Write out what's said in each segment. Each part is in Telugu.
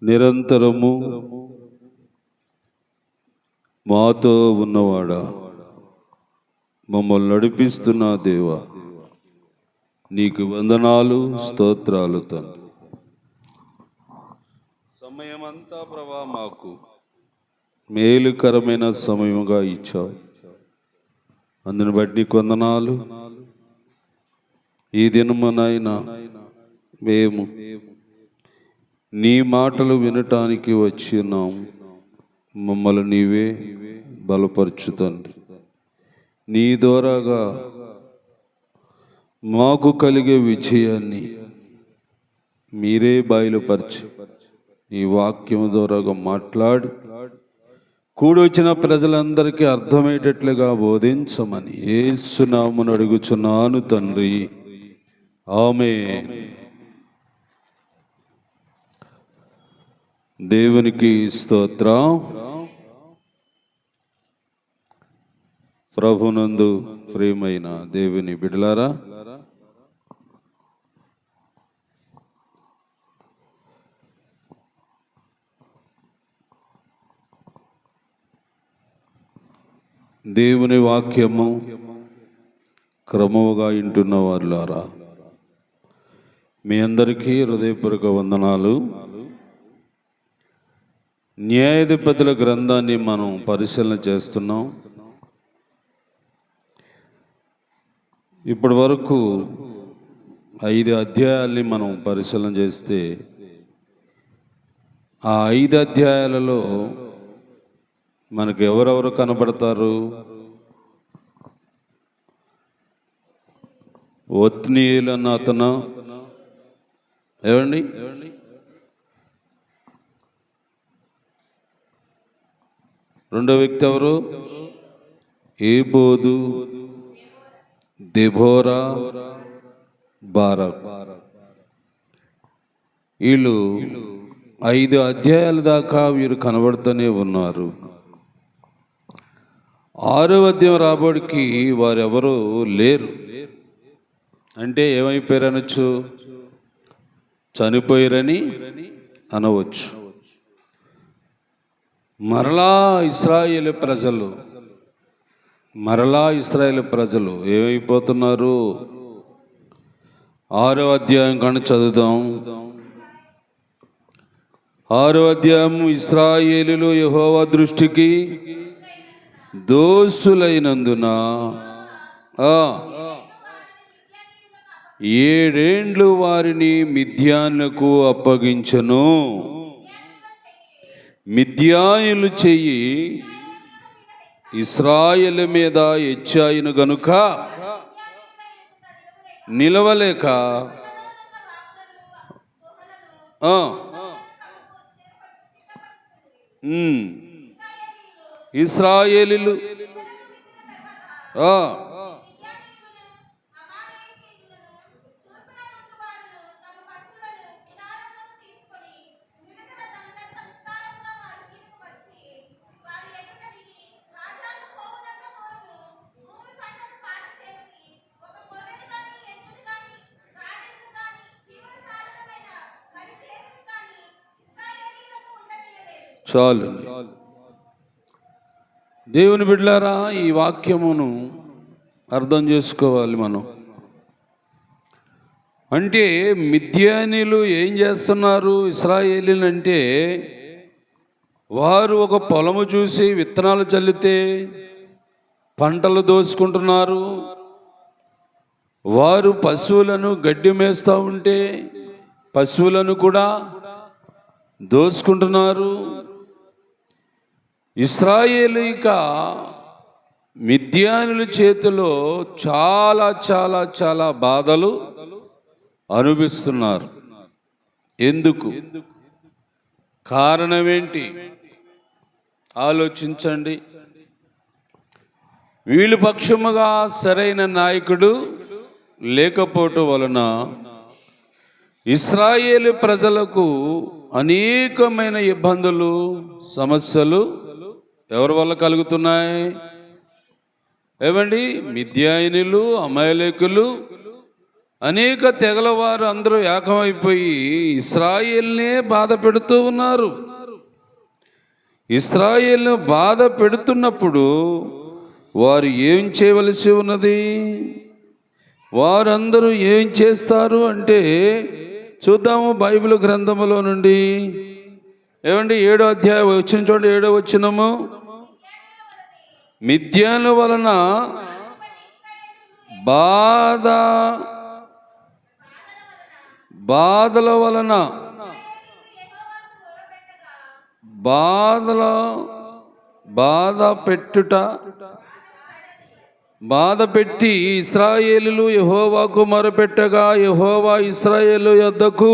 నిరంతరము మాతో ఉన్నవాడా, మమ్మల్ని నడిపిస్తున్న దేవా, నీకు వందనాలు, స్తోత్రాలు తండ్రి. సమయమంతా ప్రభా మాకు మేలుకరమైన సమయముగా ఇచ్చావు, అందుని బట్టి నీకు వందనాలు. ఈ దినమునైనా మేము నీ మాటలు వినటానికి వచ్చినాం. మమ్మల్ని నీవే బలపరచు తండ్రి. నీ ద్వారాగా మాకు కలిగే విజయాన్ని మీరే బయలుపరిచి ఈ వాక్యం ద్వారాగా మాట్లాడి కూడొచ్చిన ప్రజలందరికీ అర్థమయ్యేటట్లుగా బోధించమని యేసు నామమున అడుగుచున్నాను తండ్రి, ఆమేన్. దేవునికి స్తోత్రం. ప్రభునందు ప్రియమైన దేవుని బిడ్డలారా, దేవుని వాక్యము క్రమముగా వింటున్న వారులారా, మీ అందరికీ హృదయపూర్వక వందనాలు. న్యాయాధిపతుల గ్రంథాన్ని మనం పరిశీలన చేస్తున్నాం. ఇప్పటి వరకు 5 అధ్యాయాల్ని మనం పరిశీలన చేస్తే, ఆ 5 అధ్యాయాలలో మనకు ఎవరెవరు కనబడతారు? ఒత్నీయులు అన్న అతను, ఏమండి, రెండో వ్యక్తి ఎవరు? ఏబోదు, దెబోరా, బారాక్. వీళ్ళు 5 అధ్యాయాల దాకా వీరు కనబడుతూనే ఉన్నారు. 6వ అధ్యాయం రాబడికి వారెవరూ లేరు. అంటే ఏమైపోయారు అనొచ్చు? చనిపోయారని అనవచ్చు. మరలా ఇశ్రాయేలు ప్రజలు ఏమైపోతున్నారు? 6వ అధ్యాయం కానీ చదువుదాం. 6వ అధ్యాయం, ఇశ్రాయేలులు యెహోవా దృష్టికి దోషులైనందున 7 ఏండ్లు వారిని మిద్యానుకు అప్పగించెను. మిద్యానుల చెయ్యి ఇశ్రాయేలు మీద హెచ్చాయిను గనుక నిలవలేక ఇశ్రాయేలీలు చాలు. దేవుని బిడ్డలారా, ఈ వాక్యమును అర్థం చేసుకోవాలి మనం. అంటే మిద్యానీయులు ఏం చేస్తున్నారు? ఇశ్రాయేలీలు అంటే వారు ఒక పొలము చూసి విత్తనాలు చల్లితే పంటలు దోసుకుంటున్నారు. వారు పశువులను గడ్డి మేస్తూ ఉంటే పశువులను కూడా దోసుకుంటున్నారు. ఇశ్రాయేలీక మిద్యానుల చేతిలో చాలా చాలా చాలా బాధలు అనుభవిస్తున్నారు. ఎందుకు? కారణం ఏంటి? ఆలోచించండి. వీళ్ళు పక్షముగా సరైన నాయకుడు లేకపోవటం వలన ఇశ్రాయేలు ప్రజలకు అనేకమైన ఇబ్బందులు, సమస్యలు ఎవరి వల్ల కలుగుతున్నాయి? ఏమండి? మిద్యానీయులు, అమాలేకులు అనేక తెగల వారు అందరూ ఏకమైపోయి ఇశ్రాయేల్నే బాధ పెడుతూ ఉన్నారు. ఇశ్రాయేల్ను బాధ పెడుతున్నప్పుడు వారు ఏం చేయవలసి ఉన్నది? వారందరూ ఏం చేస్తారు అంటే చూద్దాము బైబిల్ గ్రంథములో నుండి. ఏమండి 7వ అధ్యాయం వచ్చిన చోట 7వ వచనము, మిద్యానుల వలన బాధల వలన బాధ పెట్టి ఇశ్రాయేలులు యెహోవాకు మొరపెట్టగా యెహోవా ఇశ్రాయేలు యొద్దకు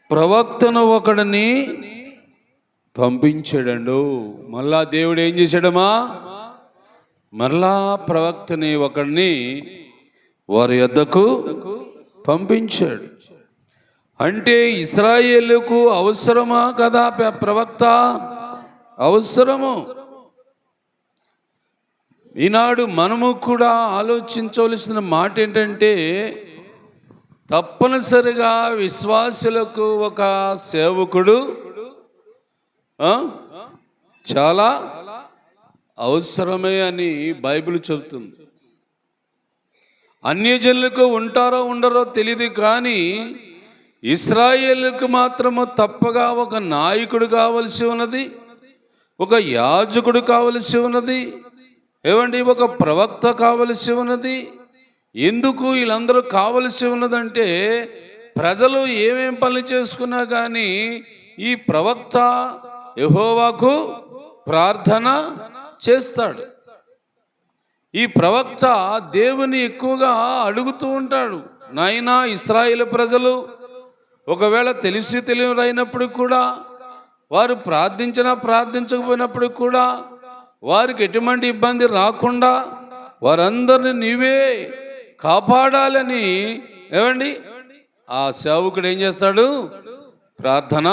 ప్రవక్తను ఒకడిని పంపించాడు. మళ్ళా దేవుడు ఏం చేశాడమ్మా? మరలా ప్రవక్తని ఒకడిని వారి యొద్దకు పంపించాడు. అంటే ఇశ్రాయేలుకు అవసరమా కదా ప్రవక్త? అవసరము. ఈనాడు మనము కూడా ఆలోచించవలసిన మాట ఏంటంటే, తప్పనిసరిగా విశ్వాసులకు ఒక సేవకుడు చాలా అవసరమే అని బైబిల్ చెబుతుంది. అన్యజనులకు ఉంటారో ఉండరో తెలియదు, కానీ ఇశ్రాయేలుకు మాత్రము తప్పగా ఒక నాయకుడు కావలసి ఉన్నది, ఒక యాజకుడు కావలసి ఉన్నది, ఏమండి ఒక ప్రవక్త కావలసి ఉన్నది. ఎందుకు వీళ్ళందరూ కావలసి ఉన్నదంటే, ప్రజలు ఏమేం పనులు చేసుకున్నా కానీ ఈ ప్రవక్త యెహోవాకు ప్రార్థన చేస్తాడు. ఈ ప్రవక్త దేవుని ఎక్కువగా అడుగుతూ ఉంటాడు. నాయనా, ఇశ్రాయేలు ప్రజలు ఒకవేళ తెలిసి తెలియనప్పుడు కూడా, వారు ప్రార్థించకపోయినప్పుడు కూడా వారికి ఎటువంటి ఇబ్బంది రాకుండా వారందరిని నీవే కాపాడాలని ఏమండి ఆ సేవకుడు ఏం చేస్తాడు? ప్రార్థన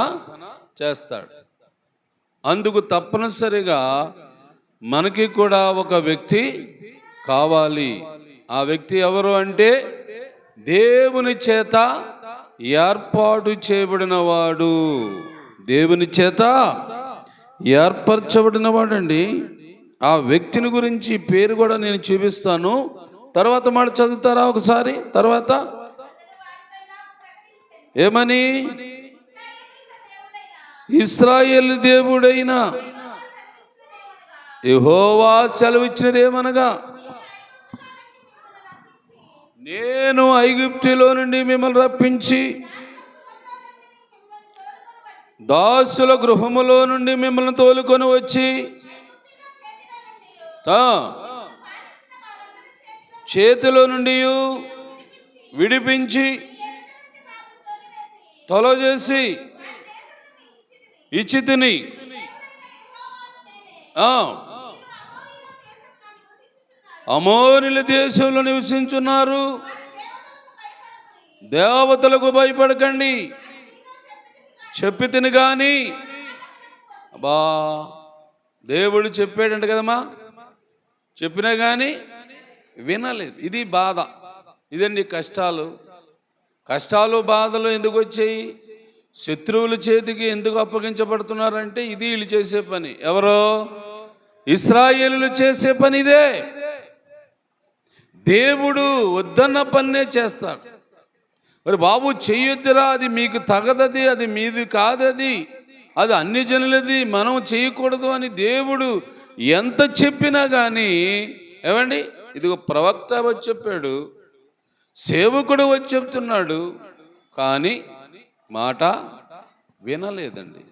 చేస్తాడు. అందుకు తప్పనిసరిగా మనకి కూడా ఒక వ్యక్తి కావాలి. ఆ వ్యక్తి ఎవరు అంటే, దేవుని చేత ఏర్పాటు చేయబడినవాడు. దేవుని చేత ఏర్పరచబడినవాడండి. ఆ వ్యక్తిని గురించి పేరు కూడా నేను చూపిస్తాను. తర్వాత మాట చదువుతారా ఒకసారి? తర్వాత ఏమని? ఇశ్రాయేలు దేవుడైన యెహోవా సెలవిచ్చినదేమనగా, నేను ఐగుప్తులో నుండి మిమ్మల్ని రప్పించి దాసుల గృహములో నుండి మిమ్మల్ని తోలుకొని వచ్చి చేతిలో నుండి విడిపించి తొలచేసి ఇచ్చితిని. అమోరీల దేశంలో నివసించున్నారు. దేవతలకు భయపడకండి చెప్పితిని గాని. అబ్బా, దేవుడు చెప్పాడంట కదమ్మా, చెప్పినా కానీ వినలేదు. ఇది బాధ. ఇదండి కష్టాలు బాధలు ఎందుకు వచ్చాయి? శత్రువుల చేతికి ఎందుకు అప్పగించబడుతున్నారంటే ఇది వీళ్ళు చేసే పని. ఎవరో ఇశ్రాయేలులు చేసే పని ఇదే. దేవుడు వద్దన్న పన్నే చేస్తాడు. మరి బాబు చెయ్యొద్దురా, అది మీకు తగదది, అది మీది కాదది, అది అన్ని జనులది, మనం చేయకూడదు అని దేవుడు ఎంత చెప్పినా కానీ ఏమండి, ఇదిగో ప్రవక్త వచ్చి చెప్పాడు, సేవకుడు వచ్చి చెప్తున్నాడు, కానీ మాట వినలేదండి.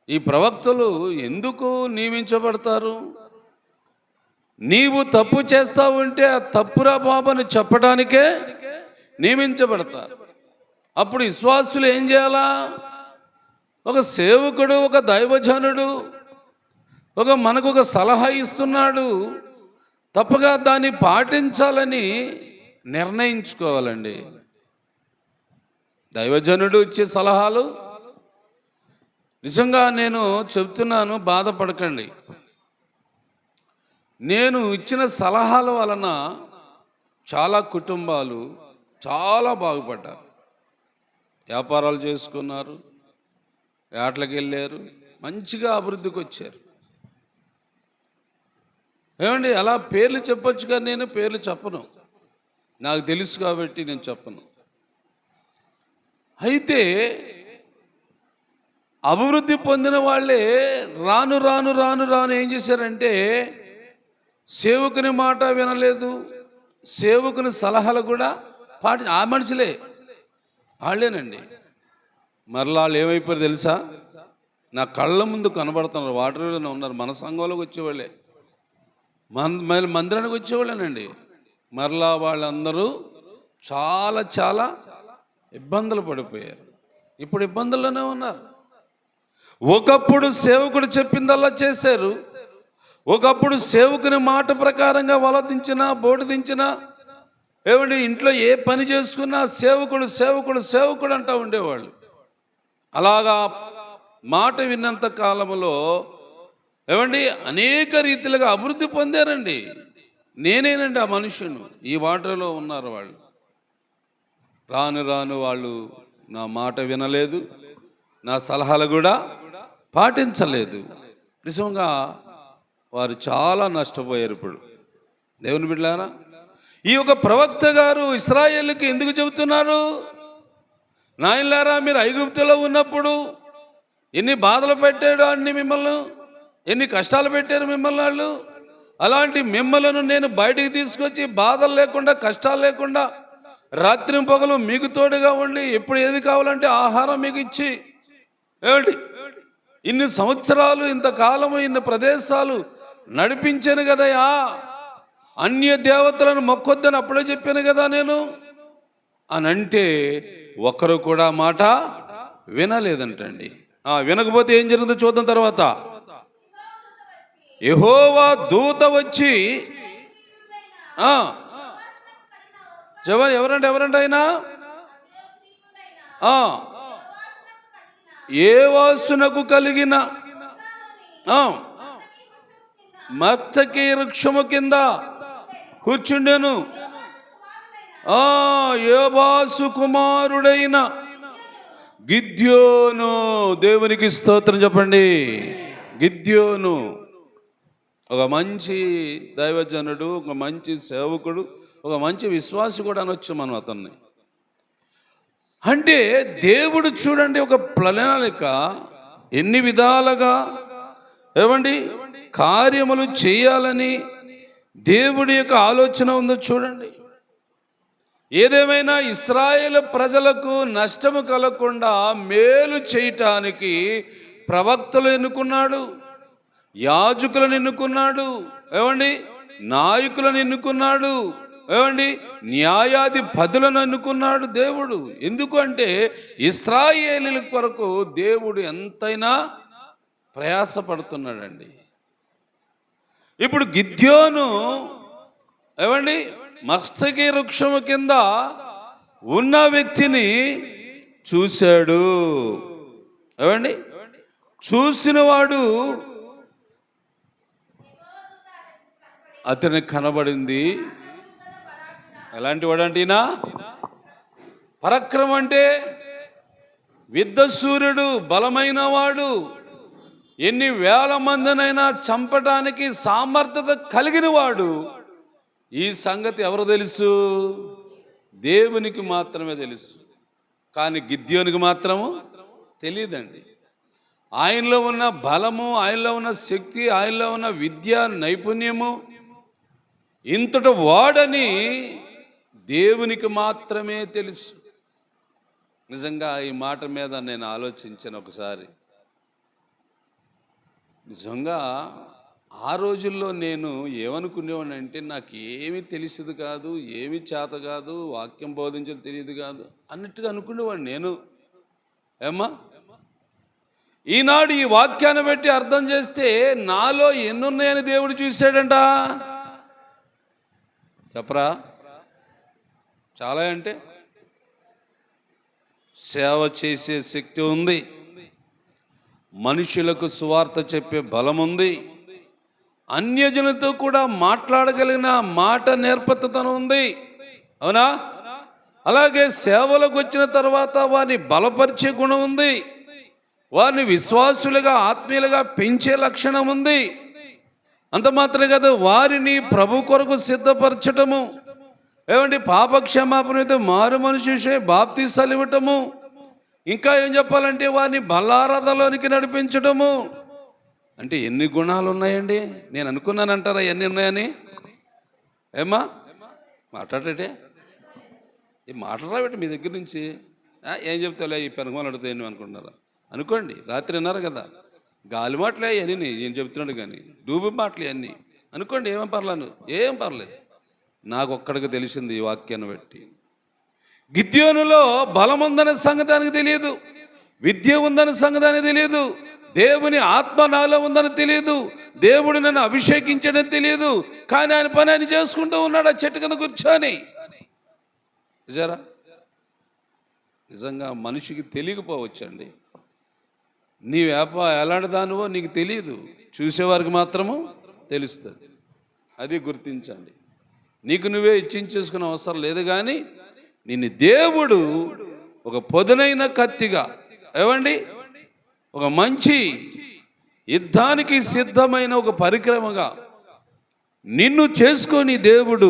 ఈ ప్రవక్తలు ఎందుకు నియమించబడతారు? నీవు తప్పు చేస్తావు అంటే ఆ తప్పురా బాబు అని చెప్పడానికే నియమించబడతారు. అప్పుడు విశ్వాసులు ఏం చేయాలా? ఒక సేవకుడు, ఒక దైవజనుడు మనకు ఒక సలహా ఇస్తున్నాడు, తప్పగా దాన్ని పాటించాలని నిర్ణయించుకోవాలండి. దైవజనుడు ఇచ్చే సలహాలు నిజంగా నేను చెప్తున్నాను, బాధపడకండి. నేను ఇచ్చిన సలహాల వలన చాలా కుటుంబాలు చాలా బాగుపడ్డారు. వ్యాపారాలు చేసుకున్నారు, వేటలకు వెళ్ళారు, మంచిగా అభివృద్ధికి వచ్చారు. ఏమండి, అలా పేర్లు చెప్పొచ్చు కానీ నేను పేర్లు చెప్పను, నాకు తెలుసు కాబట్టి నేను చెప్పను. అయితే అభివృద్ధి పొందిన వాళ్ళే రాను రాను రాను రాను ఏం చేశారంటే సేవకుని మాట వినలేదు, సేవకుని సలహాలు కూడా ఆ మనుషులే వాళ్ళేనండి. మరలా వాళ్ళు ఏమైపోయారు తెలుసా? నా కళ్ళ ముందు కనబడుతున్నారు, వాటర్లోనే ఉన్నారు, మన సంఘంలోకి వచ్చేవాళ్ళే, మందిరానికి వచ్చేవాళ్ళేనండి. మరలా వాళ్ళందరూ చాలా చాలా ఇబ్బందులు పడిపోయారు. ఇప్పుడు ఇబ్బందుల్లోనే ఉన్నారు. ఒకప్పుడు సేవకుడు చెప్పిందల్లా చేశారు, ఒకప్పుడు సేవకుని మాట ప్రకారంగా వల దించినా బోటు దించినా ఏమండి ఇంట్లో ఏ పని చేసుకున్నా సేవకుడు సేవకుడు సేవకుడు అంటూ ఉండేవాళ్ళు. అలాగా మాట విన్నంత కాలంలో ఏమండి అనేక రీతిలుగా అభివృద్ధి పొందారండి. నేనేనండి ఆ మనుషును, ఈ వాటర్లో ఉన్నారు వాళ్ళు. రాను రాను వాళ్ళు నా మాట వినలేదు, నా సలహాలు కూడా పాటించలేదు. నిజంగా వారు చాలా నష్టపోయారు. ఇప్పుడు దేవుని బిడ్డలారా, ఈ యొక్క ప్రవక్త గారు ఇశ్రాయేలుకి ఎందుకు చెబుతున్నారు? నాయనలారా, మీరు ఐగుప్తులో ఉన్నప్పుడు ఎన్ని బాధలు పెట్టాడు అన్ని మిమ్మల్ని, ఎన్ని కష్టాలు పెట్టారు మిమ్మల్ని వాళ్ళు. అలాంటి మిమ్మలను నేను బయటికి తీసుకొచ్చి బాధలు లేకుండా కష్టాలు లేకుండా రాత్రి పగలు మీకు తోడుగా ఉండి ఎప్పుడు ఏది కావాలంటే ఆహారం మీకు ఇచ్చి ఏమిటి ఇన్ని సంవత్సరాలు ఇంతకాలము ఇన్ని ప్రదేశాలు నడిపించాను కదయా. అన్య దేవతలను మొక్కొద్దని అప్పుడే చెప్పాను కదా నేను అని అంటే ఒక్కరు కూడా మాట వినలేదంటండి. వినకపోతే ఏం జరిగిందో చూద్దాం. తర్వాత యెహోవా దూత వచ్చి ఎవరంటే ఆయన ఏవాసునకు కలిగిన మత్తకి వృక్షము కింద కూర్చుండెను. యోబాసు కుమారుడైన గిద్యోను. దేవునికి స్తోత్రం చెప్పండి. గిద్యోను ఒక మంచి దైవజనుడు, ఒక మంచి సేవకుడు, ఒక మంచి విశ్వాసి కూడా అనొచ్చు మనం అతన్ని. అంటే దేవుడు చూడండి ఒక ప్రణాళిక ఎన్ని విధాలుగా ఏమండి కార్యములు చేయాలని దేవుడి యొక్క ఆలోచన ఉందో చూడండి. ఏదేమైనా ఇశ్రాయేలు ప్రజలకు నష్టము కలగకుండా మేలు చేయటానికి ప్రవక్తలు ఎన్నుకున్నాడు, యాజకులను ఎన్నుకున్నాడు, ఏమండి నాయకులను ఎన్నుకున్నాడు, ఏమండి న్యాయాధిపతులను ఎన్నుకున్నాడు దేవుడు. ఎందుకు అంటే ఇశ్రాయేలీల కొరకు దేవుడు ఎంతైనా ప్రయాసపడుతున్నాడండి. ఇప్పుడు గిద్యోను ఏమండి మస్తకి వృక్షము కింద ఉన్న వ్యక్తిని చూశాడు. ఏమండి చూసిన వాడు అతనికి కనబడింది. ఎలాంటి వాడు అంటేనా పరాక్రమం అంటే యుద్ధశూరుడు, బలమైన వాడు, ఎన్ని వేల మందినైనా చంపటానికి సామర్థ్యత కలిగిన వాడు. ఈ సంగతి ఎవరు తెలుసు? దేవునికి మాత్రమే తెలుసు. కానీ గిద్యోనికి మాత్రము తెలియదండి. ఆయనలో ఉన్న బలము, ఆయనలో ఉన్న శక్తి, ఆయనలో ఉన్న విద్య నైపుణ్యము ఇంతటి వాడని దేవునికి మాత్రమే తెలుసు. నిజంగా ఈ మాట మీద నేను ఆలోచించాను ఒకసారి. నిజంగా ఆ రోజుల్లో నేను ఏమనుకునేవాడిని అంటే నాకు ఏమీ తెలిసేది కాదు, ఏమీ చేత కాదు, వాక్యం బోధించడం తెలియదు కాదు అన్నట్టుగా అనుకునేవాడిని నేను. ఏమ్మా ఈనాడు ఈ వాక్యాన్ని బట్టి అర్థం చేస్తే నాలో ఎన్నున్నాయని దేవుడు చూశాడంట. చెప్పరా? చాలా అంటే సేవ చేసే శక్తి ఉంది, మనుషులకు సువార్త చెప్పే బలం ఉంది, అన్యజనులతో కూడా మాట్లాడగలిగిన మాట నేర్పతనం ఉంది. అవునా? అలాగే సేవలకు వచ్చిన తర్వాత వారిని బలపరిచే గుణం ఉంది, వారిని విశ్వాసులుగా ఆత్మీయులుగా పెంచే లక్షణం ఉంది. అంత మాత్రమే కాదు, వారిని ప్రభు కొరకు సిద్ధపరచటము, ఏమండి పాపక్షమాపణ అయితే మారు మనిషి బాప్తీసాలు ఇవ్వటము, ఇంకా ఏం చెప్పాలంటే వారిని బలారాధనలోనికి నడిపించటము. అంటే ఎన్ని గుణాలు ఉన్నాయండి? నేను అనుకున్నానంటారా ఎన్ని ఉన్నాయని? ఏమ్మా మాట్లాడటే ఈ మాట్లాడబెట్టి మీ దగ్గర నుంచి ఏం చెప్తాలే ఈ పెనుగోలు అడితే ఏమి అనుకుంటున్నారా? అనుకోండి, రాత్రి విన్నారు కదా, గాలి మాటలే అన్నీ నేను చెప్తున్నాడు, కానీ డూబు మాటలు అన్నీ అనుకోండి, ఏమేం పర్లేదు, ఏం పర్లేదు. నాకు ఒక్కడికి తెలిసింది ఈ వాక్యాన్ని బట్టి, గిద్యోనులో బలం ఉందనే సంగతి ఆయనకు తెలియదు, విద్య ఉందనే సంగతి ఆయనకు తెలియదు, దేవుని ఆత్మ నాలో ఉందని తెలియదు, దేవుడు నన్ను అభిషేకించడం తెలియదు. కానీ ఆయన పని ఆయన చేసుకుంటూ ఉన్నాడు ఆ చెట్టు కింద కూర్చొని. నిజరా? నిజంగా మనిషికి తెలియకపోవచ్చండి. నీ ఎలాంటి దానివో నీకు తెలియదు, చూసేవారికి మాత్రము తెలుస్తుంది. అది గుర్తించండి. నీకు నువ్వే ఇచ్చించేసుకునే అవసరం లేదు, కానీ నిన్ను దేవుడు ఒక పొదునైన కత్తిగా, ఏమండి ఒక మంచి యుద్ధానికి సిద్ధమైన ఒక పరిక్రమగా నిన్ను చేసుకొని దేవుడు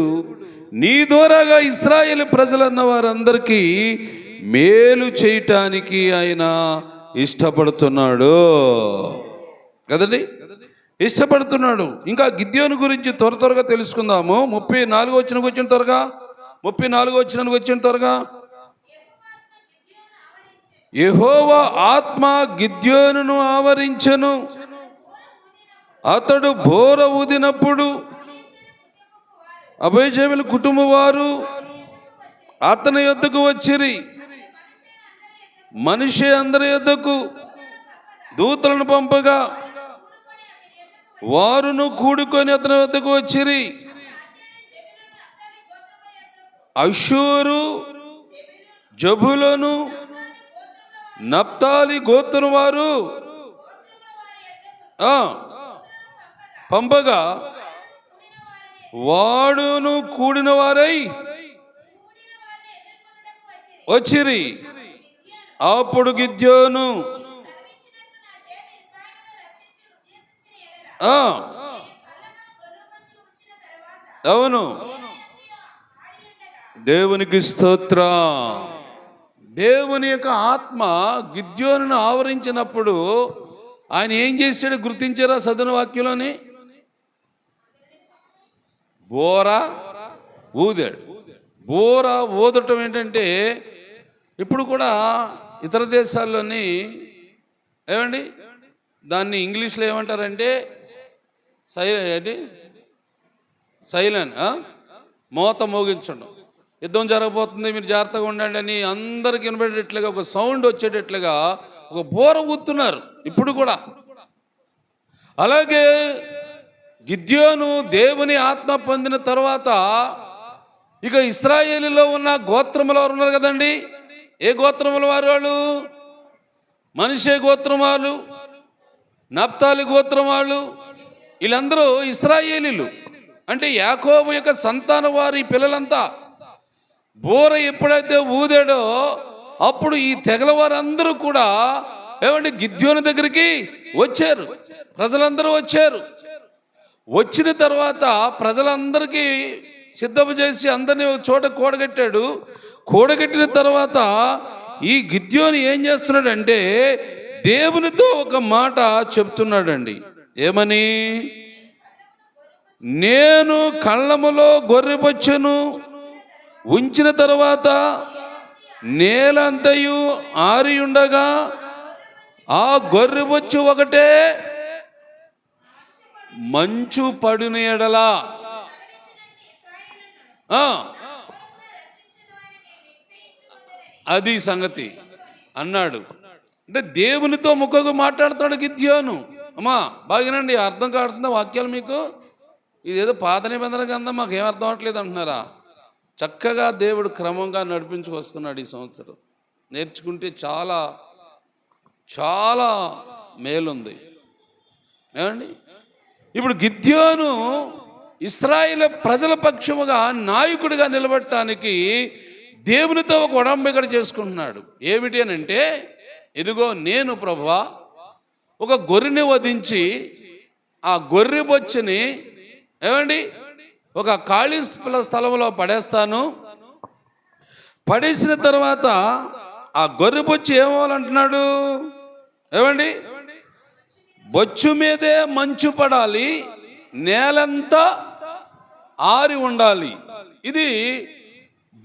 నీ ద్వారాగా ఇశ్రాయేలు ప్రజలన్న వారందరికీ మేలు చేయటానికి ఆయన ఇష్టపడుతున్నాడు కదండి, ఇష్టపడుతున్నాడు. ఇంకా గిద్యోను గురించి త్వరగా తెలుసుకుందాము. 34 వచనంకి వచ్చిన త్వరగా, 34 వచనానికి వచ్చిన త్వరగా. యెహోవా ఆత్మ గిద్యోనును ఆవరించెను, అతడు బోర ఊదినప్పుడు అబీజేబెలు కుటుంబం వారు అతని యొద్దకు వచ్చిరి. మనిషి అందరి యొద్దకు దూతలను పంపగా వారును కూడుకొని అతని వద్దకు వచ్చిరి. అషూరు, జబులోను, నప్తాలి గోత్రం వారు పంపగా వాడును కూడిన వారై వచ్చిరి. అప్పుడు గిద్యోను అవును, దేవునికి స్తోత్రం. దేవుని యొక్క ఆత్మ గిద్యోనును ఆవరించినప్పుడు ఆయన ఏం చేశాడు గుర్తించారా? చదివిన వాక్యంలోని బోర ఊదాడు. బోర ఊదటం ఏంటంటే, ఇప్పుడు కూడా ఇతర దేశాల్లోని ఏమండి దాన్ని ఇంగ్లీష్లో ఏమంటారంటే సైలెంట్, మోత మోగించడం. యుద్ధం జరగబోతుంది, మీరు జాగ్రత్తగా ఉండండి అని అందరికి వినబడేటట్లుగా ఒక సౌండ్ వచ్చేటట్లుగా ఒక బోర ఊతున్నారు ఇప్పుడు కూడా. అలాగే గిద్యోను దేవుని ఆత్మ పొందిన తర్వాత ఇక ఇశ్రాయేలులో ఉన్న గోత్రముల వారు ఉన్నారు కదండి. ఏ గోత్రముల వారు? వాళ్ళు మనష్షే గోత్రం వాళ్ళు, నప్తాలి గోత్రం వాళ్ళు, వీళ్ళందరూ ఇశ్రాయేలీలు. అంటే యాకోబు యొక్క సంతాన వారి పిల్లలంతా. బోర ఎప్పుడైతే ఊదాడో అప్పుడు ఈ తెగల వారందరూ కూడా ఏమంటే గిద్యోను దగ్గరికి వచ్చారు, ప్రజలందరూ వచ్చారు. వచ్చిన తర్వాత ప్రజలందరికీ సిద్ధము చేసి అందరినీ ఒక చోట కూడగట్టాడు. కూడగట్టిన తర్వాత ఈ గిద్యోను ఏం చేస్తున్నాడంటే దేవునితో ఒక మాట చెప్తున్నాడండి. ఏమని? నేను కళ్ళములో గొర్రెబొచ్చెను ఉంచిన తర్వాత నేలంతయు ఆరి ఉండగా ఆ గొర్రెబొచ్చు ఒకటే మంచు పడిన ఎడలా అది సంగతి అన్నాడు. అంటే దేవునితో ముఖంగా మాట్లాడుతాడు గిద్యోను. అమ్మా బాగానండి, అర్థం కాడుతుందా వాక్యాలు మీకు? ఇదేదో పాత నిబంధన గ్రంథం మాకు ఏం అర్థం అవట్లేదు అంటున్నారా? చక్కగా దేవుడు క్రమంగా నడిపించుకొస్తున్నాడు ఈ సంవత్సరం. నేర్చుకుంటే చాలా చాలా మేలుంది. ఏమండి ఇప్పుడు గిద్యోను ఇశ్రాయేలు ప్రజల పక్షముగా నాయకుడిగా నిలబడటానికి దేవునితో ఒక ఒడంబడిక చేసుకుంటున్నాడు. ఏమిటి అని అంటే, ఇదిగో నేను ప్రభువా ఒక గొర్రెని వధించి ఆ గొర్రె బొచ్చుని ఏమండి ఒక ఖాళీ స్థలంలో పడేస్తాను. పడేసిన తర్వాత ఆ గొర్రె బొచ్చు ఏమవ్వాలంటున్నాడు? ఏమండి, బొచ్చు మీదే మంచు పడాలి, నేలంతా ఆరి ఉండాలి. ఇది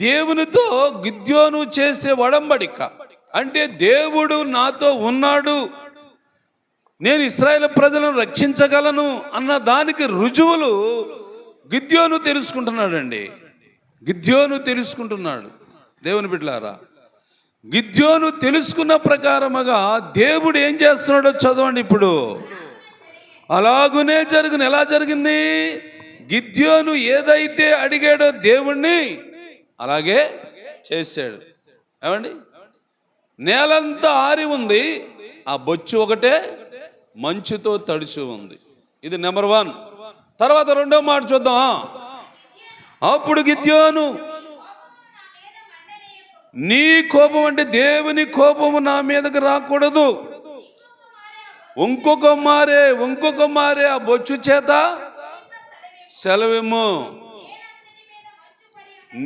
దేవునితో గిద్యోను చేసే ఒడంబడిక. అంటే దేవుడు నాతో ఉన్నాడు, నేను ఇశ్రాయేలు ప్రజలను రక్షించగలను అన్న దానికి రుజువులు గిద్యోను తెలుసుకుంటున్నాడండి. గిద్యోను తెలుసుకుంటున్నాడు. దేవుని బిడ్డలారా, గిద్యోను తెలుసుకున్న ప్రకారముగా దేవుడు ఏం చేస్తున్నాడో చదవండి. ఇప్పుడు అలాగునే జరిగింది. ఎలా జరిగింది? గిద్యోను ఏదైతే అడిగాడో దేవుణ్ణి అలాగే చేశాడు. ఏమండి, నేలంతా ఆరి ఉంది, ఆ బొచ్చు ఒకటే మంచుతో తడిచి ఉంది. ఇది నెంబర్ 1. తర్వాత రెండో మాట చూద్దాం. అప్పుడు గిద్యోను, నీ కోపం అంటే దేవుని కోపము నా మీదకి రాకూడదు, ఇంకొక మారే ఆ బొచ్చు చేత సెలవిమ్ము.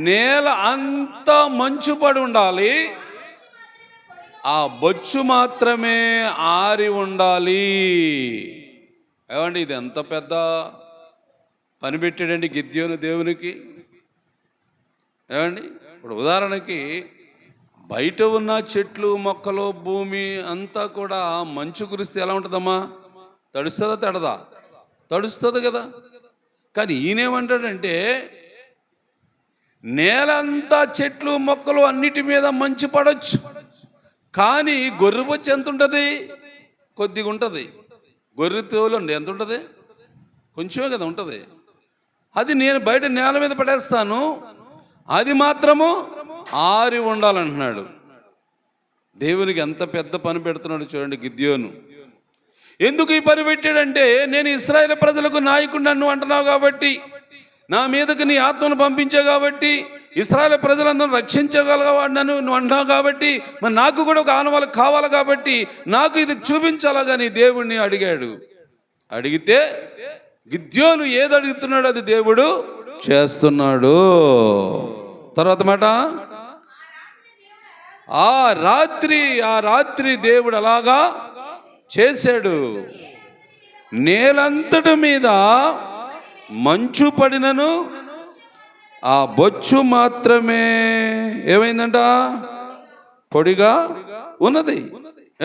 నేల అంతా మంచు పడి ఉండాలి, ఆ బొచ్చు మాత్రమే ఆరి ఉండాలి. ఏమండి, ఇది ఎంత పెద్ద పని పెట్టాడండి గిద్యోను దేవునికి. ఏమండి, ఇప్పుడు ఉదాహరణకి బయట ఉన్న చెట్లు మొక్కలు భూమి అంతా కూడా మంచు కురిస్తే ఎలా ఉంటుందమ్మా? తడుస్తుందా తడదా? తడుస్తుంది కదా. కానీ ఈయనేమంటాడంటే, నేలంతా చెట్లు మొక్కలు అన్నిటి మీద మంచు పడవచ్చు, కానీ గొర్రె బొచ్చు ఎంత ఉంటుంది? కొద్దిగా ఉంటుంది. గొర్రె తోలండి ఎంత ఉంటుంది? కొంచెమే కదా ఉంటుంది. అది నేను బయట నేల మీద పడేస్తాను, అది మాత్రము ఆరి ఉండాలంటున్నాడు. దేవునికి ఎంత పెద్ద పని పెడుతున్నాడు చూడండి గిద్యోను. ఎందుకు ఈ పని పెట్టాడంటే, నేను ఇశ్రాయేలు ప్రజలకు నాయకుడు నన్ను అంటున్నావు కాబట్టి, నా మీదకి నీ ఆత్మను పంపించావు కాబట్టి, ఇశ్రాయేలు ప్రజలందరూ రక్షించగలవాడు నన్ను నువ్వు అంటున్నావు కాబట్టి, మరి నాకు కూడా ఒక ఆనవాళ్ళు కావాలి కాబట్టి నాకు ఇది చూపించాలా. కానీ దేవుడిని అడిగాడు. అడిగితే గిద్యోను ఏది అడుగుతున్నాడు అది దేవుడు చేస్తున్నాడు. తర్వాత మాట, ఆ రాత్రి దేవుడు అలాగా చేశాడు. నేలంతటి మీద మంచు పడినను ఆ బొచ్చు మాత్రమే ఏమైందంట? పొడిగా ఉన్నది.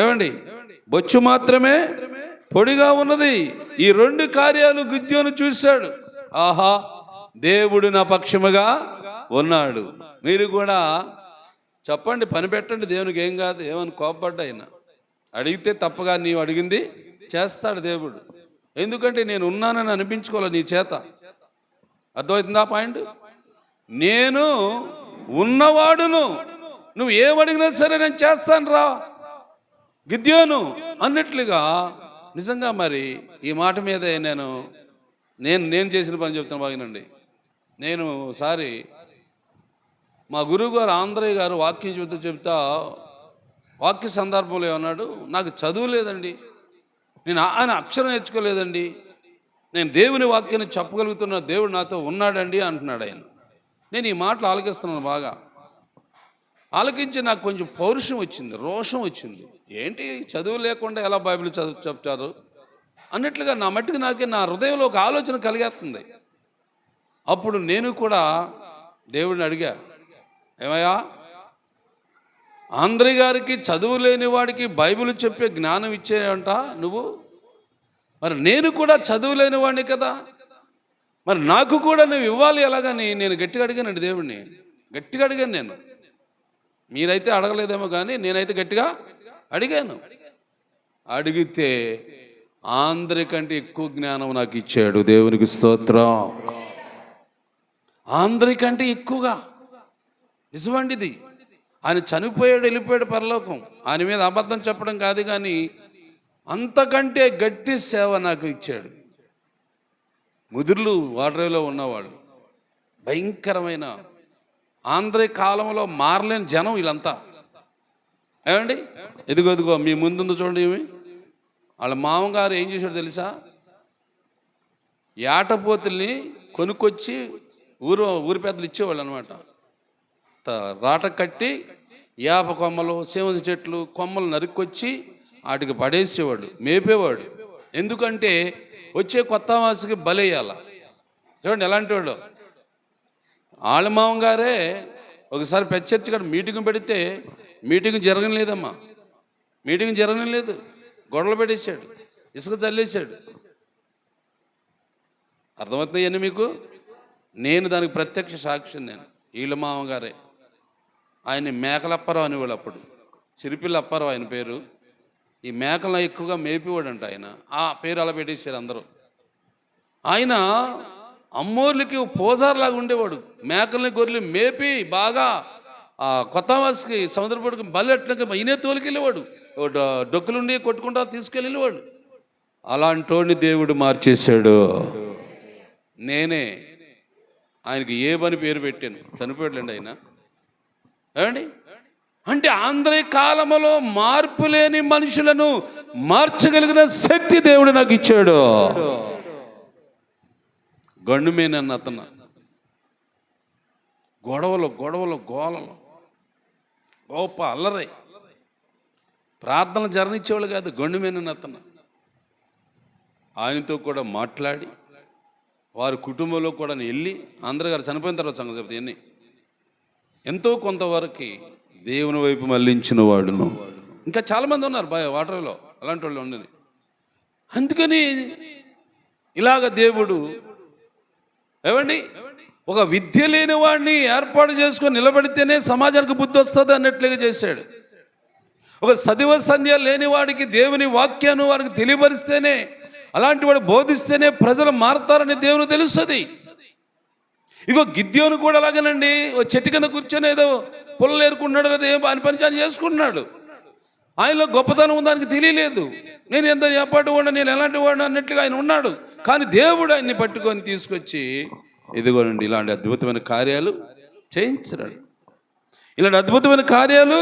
ఏమండి, బొచ్చు మాత్రమే పొడిగా ఉన్నది. ఈ 2 కార్యాలు గిద్యోను చూశాడు. ఆహా, దేవుడు నా పక్షముగా ఉన్నాడు. మీరు కూడా చెప్పండి, పని పెట్టండి, దేవునికి ఏం కాదు. ఏమని కోపడ్డా ఆయన అడిగితే తప్పగా నీవు అడిగింది చేస్తాడు దేవుడు. ఎందుకంటే నేను ఉన్నానని అనిపించుకోవాలి నీ చేత. అర్థమవుతుందా పాయింట్? నేను ఉన్నవాడును, నువ్వు ఏమడిగినా సరే నేను చేస్తాను రా గిద్యోను అన్నట్లుగా. నిజంగా మరి ఈ మాట మీద నేను చేసిన పని చెప్తాను బాగినండి. నేను ఒకసారి మా గురువు గారు ఆంధ్రయ్య గారు వాక్యం చెప్తా వాక్య సందర్భంలో ఏమన్నాడు, నాకు చదువు లేదండి, నేను ఆయన అక్షరం నేర్చుకోలేదండి, నేను దేవుని వాక్యాన్ని చెప్పగలుగుతున్న దేవుడు నాతో ఉన్నాడండి అంటున్నాడు ఆయన. నేను ఈ మాటలు ఆలకిస్తున్నాను. బాగా ఆలకించి నాకు కొంచెం పౌరుషం వచ్చింది, రోషం వచ్చింది. ఏంటి చదువు లేకుండా ఎలా బైబిల్ చెప్తారు అన్నట్లుగా నా మట్టుకు నా హృదయంలో ఒక ఆలోచన కలిగేస్తుంది. అప్పుడు నేను కూడా దేవుడిని అడిగా, ఏమయ్యా, ఆంధ్రయ్య గారికి చదువు లేని వాడికి బైబిల్ చెప్పే జ్ఞానం ఇచ్చేయంట నువ్వు, మరి నేను కూడా చదువు లేని వాడిని కదా, మరి నాకు కూడా నువ్వు ఇవ్వాలి ఎలాగని నేను గట్టిగా అడిగానండి దేవుడిని. గట్టిగా అడిగాను నేను. మీరైతే అడగలేదేమో కానీ నేనైతే గట్టిగా అడిగాను. అడిగితే ఆంధ్ర కంటే ఎక్కువ జ్ఞానం నాకు ఇచ్చాడు. దేవునికి స్తోత్రం. ఆంధ్ర కంటే ఎక్కువగా. నిజమండి ఇది. ఆయన చనిపోయాడు, వెళ్ళిపోయాడు పరలోకం. ఆయన మీద అబద్ధం చెప్పడం కాదు, కానీ అంతకంటే గట్టి సేవ నాకు ఇచ్చాడు. ముదుర్లు వాడ్రేవులో ఉన్నవాళ్ళు, భయంకరమైన ఆంధ్ర కాలంలో మారలేని జనం వీళ్ళంతా. ఏమండి, ఎదుగో మీ ముందుందో చూడండి. వాళ్ళ మామగారు ఏం చేశాడు తెలుసా? ఏటపోతుల్ని కొనుక్కొచ్చి ఊరి పెద్దలు ఇచ్చేవాళ్ళు అనమాట. రాట కట్టి యాప కొమ్మలు, సేవంతి చెట్లు కొమ్మలు నరుక్కొచ్చి వాటికి పడేసేవాడు, మేపేవాడు. ఎందుకంటే వచ్చే కొత్త మాసికి బలయ్యాల. చూడండి ఎలాంటి వాడు. వాళ్ళ మామగారే ఒకసారి పెద్ద చర్చి కాడ మీటింగ్ పెడితే మీటింగ్ జరగలేదమ్మా, మీటింగ్ జరగలేదు, గొడవలు పెట్టేశాడు, ఇసుక చల్లేశాడు. అర్థమవుతాయని మీకు? నేను దానికి ప్రత్యక్ష సాక్షి. నేను వీళ్ళ మామగారే. ఆయన మేకలప్పారావు అనేవాళ్ళు అప్పుడు, చిరిపిల్ల అప్పారావు ఆయన పేరు. ఈ మేకలను ఎక్కువగా మేపేవాడు అంట ఆయన. ఆ పేరు అలా పెట్టేశారు అందరూ. ఆయన అమ్మోర్లకి పోజార్లాగా ఉండేవాడు. మేకల్ని గొర్రెలు మేపి బాగా కొత్త మాసికి సముద్రపూడికి బల్లెట్లకి ఈయనే తోలికెళ్ళేవాడు. డొక్కులుండి కొట్టుకుంటా తీసుకెళ్ళేవాడు. అలాంటోడిని దేవుడు మార్చేశాడు. నేనే ఆయనకి ఏ పని పేరు పెట్టాను, చనిపోయాడులేండి ఆయన. ఏమండి, అంటే ఆంధ్ర కాలంలో మార్పు లేని మనుషులను మార్చగలిగిన శక్తి దేవుడు నాకు ఇచ్చాడు. గండుమేనన్న అతను గొడవలు గోలలు గొప్ప అల్లరై ప్రార్థనలు జరనిచ్చేవాళ్ళు కాదు. గండుమేనన్న అతను ఆయనతో కూడా మాట్లాడి వారి కుటుంబంలో కూడా వెళ్ళి, అందరూ గారు చనిపోయిన తర్వాత సంగతి చెప్తే ఎన్ని ఎంతో కొంతవరకు దేవుని వైపు మళ్ళించిన వాడును. ఇంకా చాలామంది ఉన్నారు వాటర్లో అలాంటి వాళ్ళు ఉండని. అందుకని ఇలాగ దేవుడు ఏమండి ఒక విద్య లేని వాడిని ఏర్పాటు చేసుకొని నిలబడితేనే సమాజానికి బుద్ధి వస్తుంది అన్నట్లుగా చేశాడు. ఒక సదివ సంధ్య లేని వాడికి దేవుని వాక్యాన్ని వారికి తెలియపరిస్తేనే, అలాంటి వాడు బోధిస్తేనే ప్రజలు మారతారని దేవుని తెలుస్తుంది. ఇగో గిద్యోను కూడా అలాగేనండి. ఓ చెట్టు కింద కూర్చొని ఏదో పుల్లలు ఏరుకుంటున్నాడు, లేదా ఏం పని చేసుకుంటున్నాడు. ఆయనలో గొప్పతనం ఉందానికి తెలియలేదు. నేను ఎంత ఏపాటి వాడు, నేను ఎలాంటి వాడు అన్నట్లుగా ఆయన ఉన్నాడు. కానీ దేవుడు ఆయన్ని పట్టుకొని తీసుకొచ్చి ఇదిగోనండి ఇలాంటి అద్భుతమైన కార్యాలు చేయించాడు. ఇలాంటి అద్భుతమైన కార్యాలు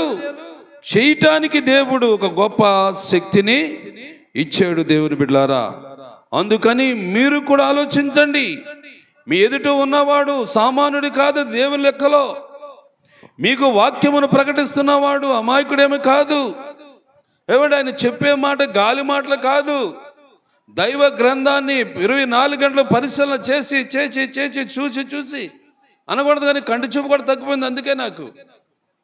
చేయటానికి దేవుడు ఒక గొప్ప శక్తిని ఇచ్చాడు. దేవుని బిడ్డలారా, అందుకని మీరు కూడా ఆలోచించండి. మీ ఎదుట ఉన్నవాడు సామాన్యుడి కాదు దేవుని లెక్కలో. మీకు వాక్యమును ప్రకటిస్తున్నవాడు అమాయకుడేమీ కాదు. ఏమంటే ఆయన చెప్పే మాట గాలి మాటలు కాదు. దైవ గ్రంథాన్ని 24 గంటలు పరిశీలన చేసి చూసి అనకూడదు, కానీ కంటి చూపు కూడా తగ్గిపోయింది. అందుకే నాకు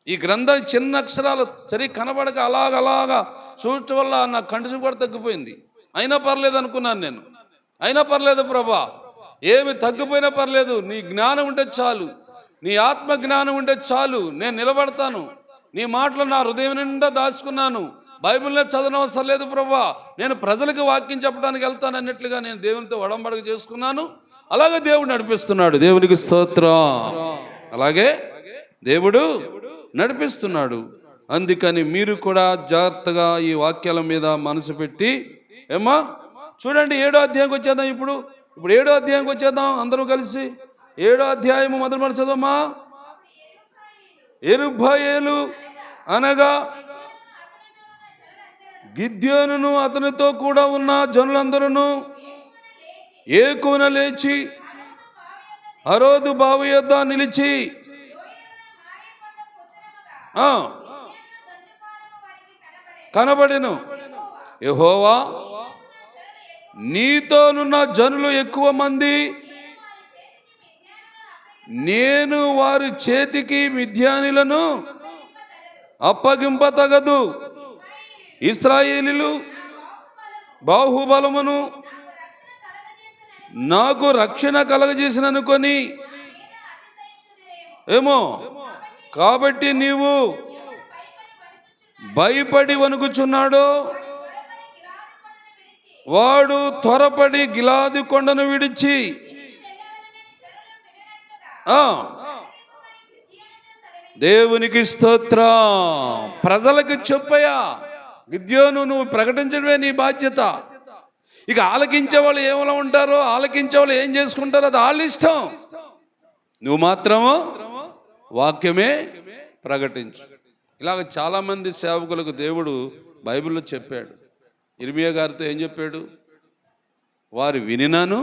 ఈ గ్రంథం చిన్న అక్షరాలు సరి కనబడక అలాగా చూడటం వల్ల నా కంటి చూపు కూడా తగ్గిపోయింది. అయినా పర్లేదు అనుకున్నాను నేను. అయినా పర్లేదు ప్రభా, ఏమి తగ్గిపోయినా పర్లేదు, నీ జ్ఞానం ఉంటే చాలు, నీ ఆత్మ జ్ఞానం ఉంటే చాలు, నేను నిలబడతాను. నీ మాటలు నా హృదయం నిండా దాచుకున్నాను. బైబిల్నే చదవనవసరం లేదు ప్రభా, నేను ప్రజలకు వాక్యం చెప్పడానికి వెళ్తాను అన్నట్లుగా నేను దేవునితో ఒడంబడిక చేసుకున్నాను. అలాగే దేవుడు నడిపిస్తున్నాడు. దేవునికి స్తోత్రం. అలాగే దేవుడు నడిపిస్తున్నాడు. అందుకని మీరు కూడా జాగ్రత్తగా ఈ వాక్యాల మీద మనసు పెట్టి ఏమా చూడండి. 7వ అధ్యాయంకి వచ్చేద్దాం. ఇప్పుడు 7వ అధ్యాయంకి వచ్చేద్దాం అందరూ కలిసి. 7వ అధ్యాయము మొదటి చదవమ్మా. యెరుబ్బయలు అనగా గిద్యోనును అతనితో కూడా ఉన్న జనులందరూ ఏకున లేచి హరోదు బావి యొద్ద నిలిచి కనబడెను. యెహోవా, నీతోనున్న జనులు ఎక్కువ మంది, నేను వారి చేతికి మిద్యానీలను అప్పగింపతగదు. ఇశ్రాయేలీయులు బాహుబలమును నాకు రక్షణ కలగజేసిననుకొని ఏమో, కాబట్టి నీవు భయపడి వణుకుచున్నాడు. వాడు త్వరపడి గిలాదు కొండను విడిచి దేవునికి స్తోత్రం. ప్రజలకు చెప్పయ్యా, గిద్యోను, నువ్వు ప్రకటించడమే నీ బాధ్యత. ఇక ఆలకించే వాళ్ళు ఏమైనా ఉంటారో, ఆలకించే వాళ్ళు ఏం చేసుకుంటారో అది వాళ్ళ ఇష్టం. నువ్వు మాత్రము వాక్యమే ప్రకటించు. ఇలాగ చాలామంది సేవకులకు దేవుడు బైబిల్లో చెప్పాడు. ఇర్మియా గారితో ఏం చెప్పాడు? వారు వినినాను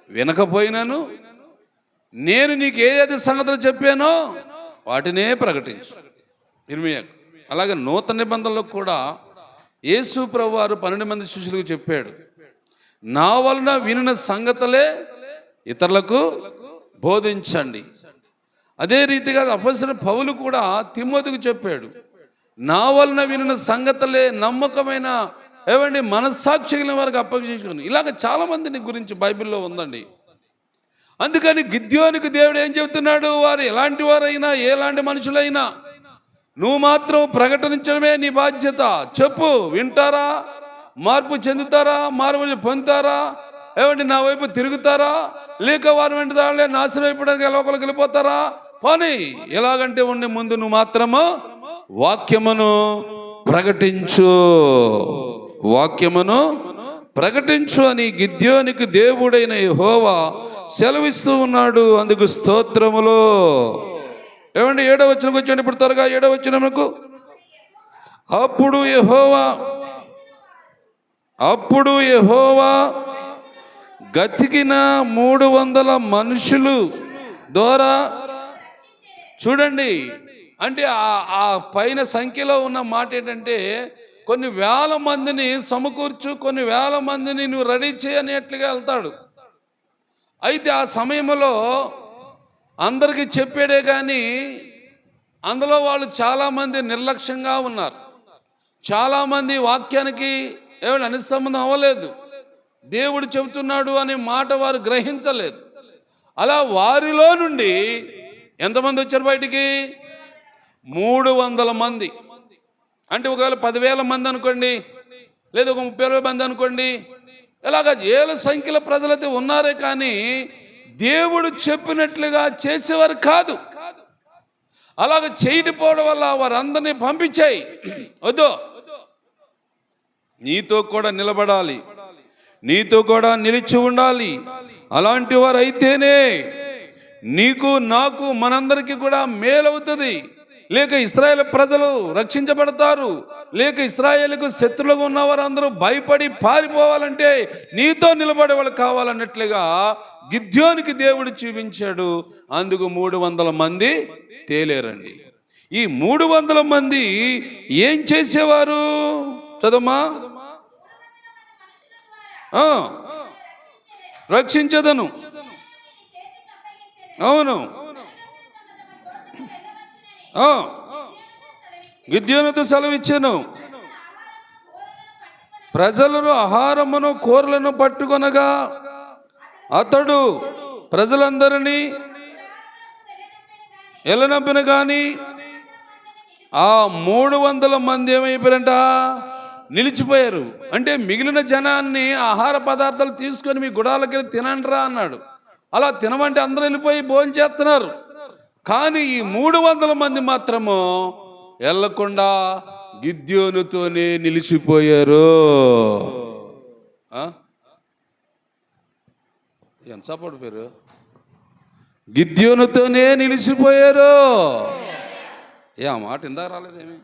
వినకపోయినాను నేను నీకు ఏదైతే సంగతులు చెప్పానో వాటినే ప్రకటించు, ఇర్మియా. అలాగే నూతన నిబంధనలో కూడా యేసు ప్రభువు వారు 12 మంది శిష్యులకు చెప్పాడు, నా వలన వినిన సంగతులే ఇతరులకు బోధించండి. అదే రీతిగా అపొస్తలుడైన పౌలు కూడా తిమోతికి చెప్పాడు, నా వలన వినిన సంగతులే నమ్మకమైన మనస్సాక్షి కలిగిన వారికి అప్పగించుకుని. ఇలాగ చాలామందిని గురించి బైబిల్లో ఉందండి. అందుకని గిద్యోనికి దేవుడు ఏం చెబుతున్నాడు? వారు ఎలాంటి వారైనా, ఎలాంటి మనుషులైనా నువ్వు మాత్రం ప్రకటించడమే నీ బాధ్యత. చెప్పు, వింటారా? మార్పు చెందుతారా? మార్పు పొందుతారా? నా వైపు తిరుగుతారా? లేక వారు వెంటనే నాశనం అయిపోవడానికి లోకలికి వెళ్ళిపోతారా? పోనీ, ఎలాగంటే ఉండి ముందు నువ్వు మాత్రము వాక్యమును ప్రకటించు, వాక్యమును ప్రకటించు అని గిద్యోనికి దేవుడైన యెహోవా సెలవిస్తూ ఉన్నాడు. అందుకు స్తోత్రములు. 7వ వచనంకి వచ్చండి ఇప్పుడు త్వరగా. 7వ వచనముకు, అప్పుడు యెహోవా గతికిన 300 మనుషులు ద్వారా, చూడండి, అంటే ఆ పైన సంఖ్యలో ఉన్న మాట ఏంటంటే కొన్ని వేల మందిని సమకూర్చు, కొన్ని వేల మందిని నువ్వు రెడీ చేయనేట్లుగా వెళ్తాడు. అయితే ఆ సమయంలో అందరికీ చెప్పాడే కానీ అందులో వాళ్ళు చాలామంది నిర్లక్ష్యంగా ఉన్నారు. చాలామంది వాక్యానికి అనుసంబంధం అవ్వలేదు. దేవుడు చెబుతున్నాడు అనే మాట వారు గ్రహించలేదు. అలా వారిలో నుండి ఎంతమంది వచ్చారు బయటికి? 300 మంది. అంటే ఒకవేళ 10,000 మంది అనుకోండి, లేదా ఒక 30,000 మంది అనుకోండి, ఇలాగ ఏళ్ళ సంఖ్యలో ప్రజలైతే ఉన్నారే కానీ దేవుడు చెప్పినట్లుగా చేసేవారు కాదు. అలాగ చేయకపోవడం వల్ల వారందరినీ పంపించాయి. వద్దు, నీతో కూడా నిలబడాలి, నీతో కూడా నిలిచి ఉండాలి. అలాంటి వారు అయితేనే నీకు, నాకు, మనందరికీ కూడా మేలవుతుంది. లేక ఇశ్రాయేలు ప్రజలు రక్షించబడతారు. లేక ఇశ్రాయేలుకు శత్రులుగా ఉన్నవారు అందరూ భయపడి పారిపోవాలంటే నీతో నిలబడే వాళ్ళు కావాలన్నట్లుగా గిద్యోనికి దేవుడు చూపించాడు. అందుకు 300 మంది తేలేరండి. ఈ 300 మంది ఏం చేసేవారు? చదమ్మా. రక్షించదను. అవును, గిద్యోనుతో సెలవిచ్చాను. ప్రజలను ఆహారమును కూరలను పట్టుకొనగా అతడు ప్రజలందరినీ ఎలనంపిన కానీ ఆ 300 మంది ఏమైపోయారంట? నిలిచిపోయారు. అంటే మిగిలిన జనాన్ని ఆహార పదార్థాలు తీసుకొని మీ గుడాలకి వెళ్ళి తినండిరా అన్నాడు. అలా తినమంటే అందరూ వెళ్ళిపోయి భోజనం చేస్తున్నారు. కానీ ఈ 300 మంది మాత్రము వెళ్ళకుండా గిద్యోనుతోనే నిలిచిపోయారు. ఎంత సపోర్ట్? గిద్యోనుతోనే నిలిచిపోయారు. ఆ మాట ఇందాక రాలేదేమి?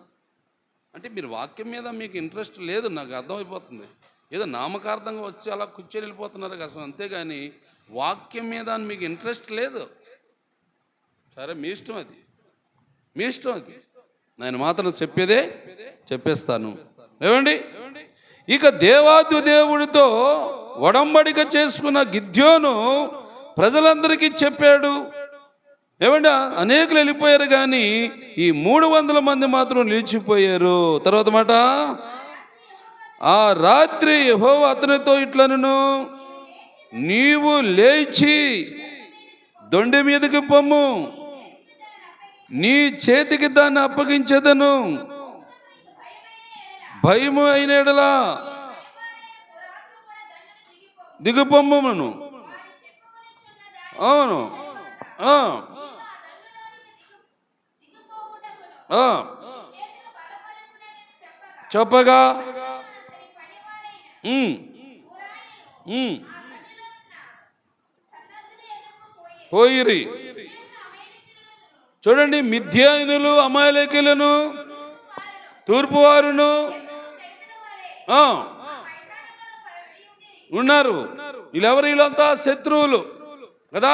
అంటే మీరు వాక్యం మీద మీకు ఇంట్రెస్ట్ లేదు, నాకు అర్థమైపోతుంది. ఏదో నామకార్థంగా వచ్చి అలా కూర్చొని వెళ్ళిపోతున్నారు అసలు, అంతేగాని వాక్యం మీద మీకు ఇంట్రెస్ట్ లేదు. సరే, మీ ఇష్టం, అది మీ ఇష్టం. అది నేను మాత్రం చెప్పేదే చెప్పేస్తాను. ఏమండి, ఇక దేవాది దేవుడితో ఒడంబడిక చేసుకున్న గిద్యోను ప్రజలందరికీ చెప్పాడు. ఏమండి, అనేకులు వెళ్ళిపోయారు కానీ ఈ 300 మంది మాత్రం నిలిచిపోయారు. తర్వాత మాట, ఆ రాత్రి యెహోవా అతనితో ఇట్లనెను, నీవు లేచి దొండె మీదకి పొమ్ము, నీ చేతికి దాన్ని అప్పగించదను, భయము అయిన యెడల దిగుపొమ్మను. అవును, చెప్పగా పోయిరి. చూడండి, మిద్యానులు అమాలేకులను తూర్పువారును ఉన్నారు. వీళ్ళంతా శత్రువులు కదా,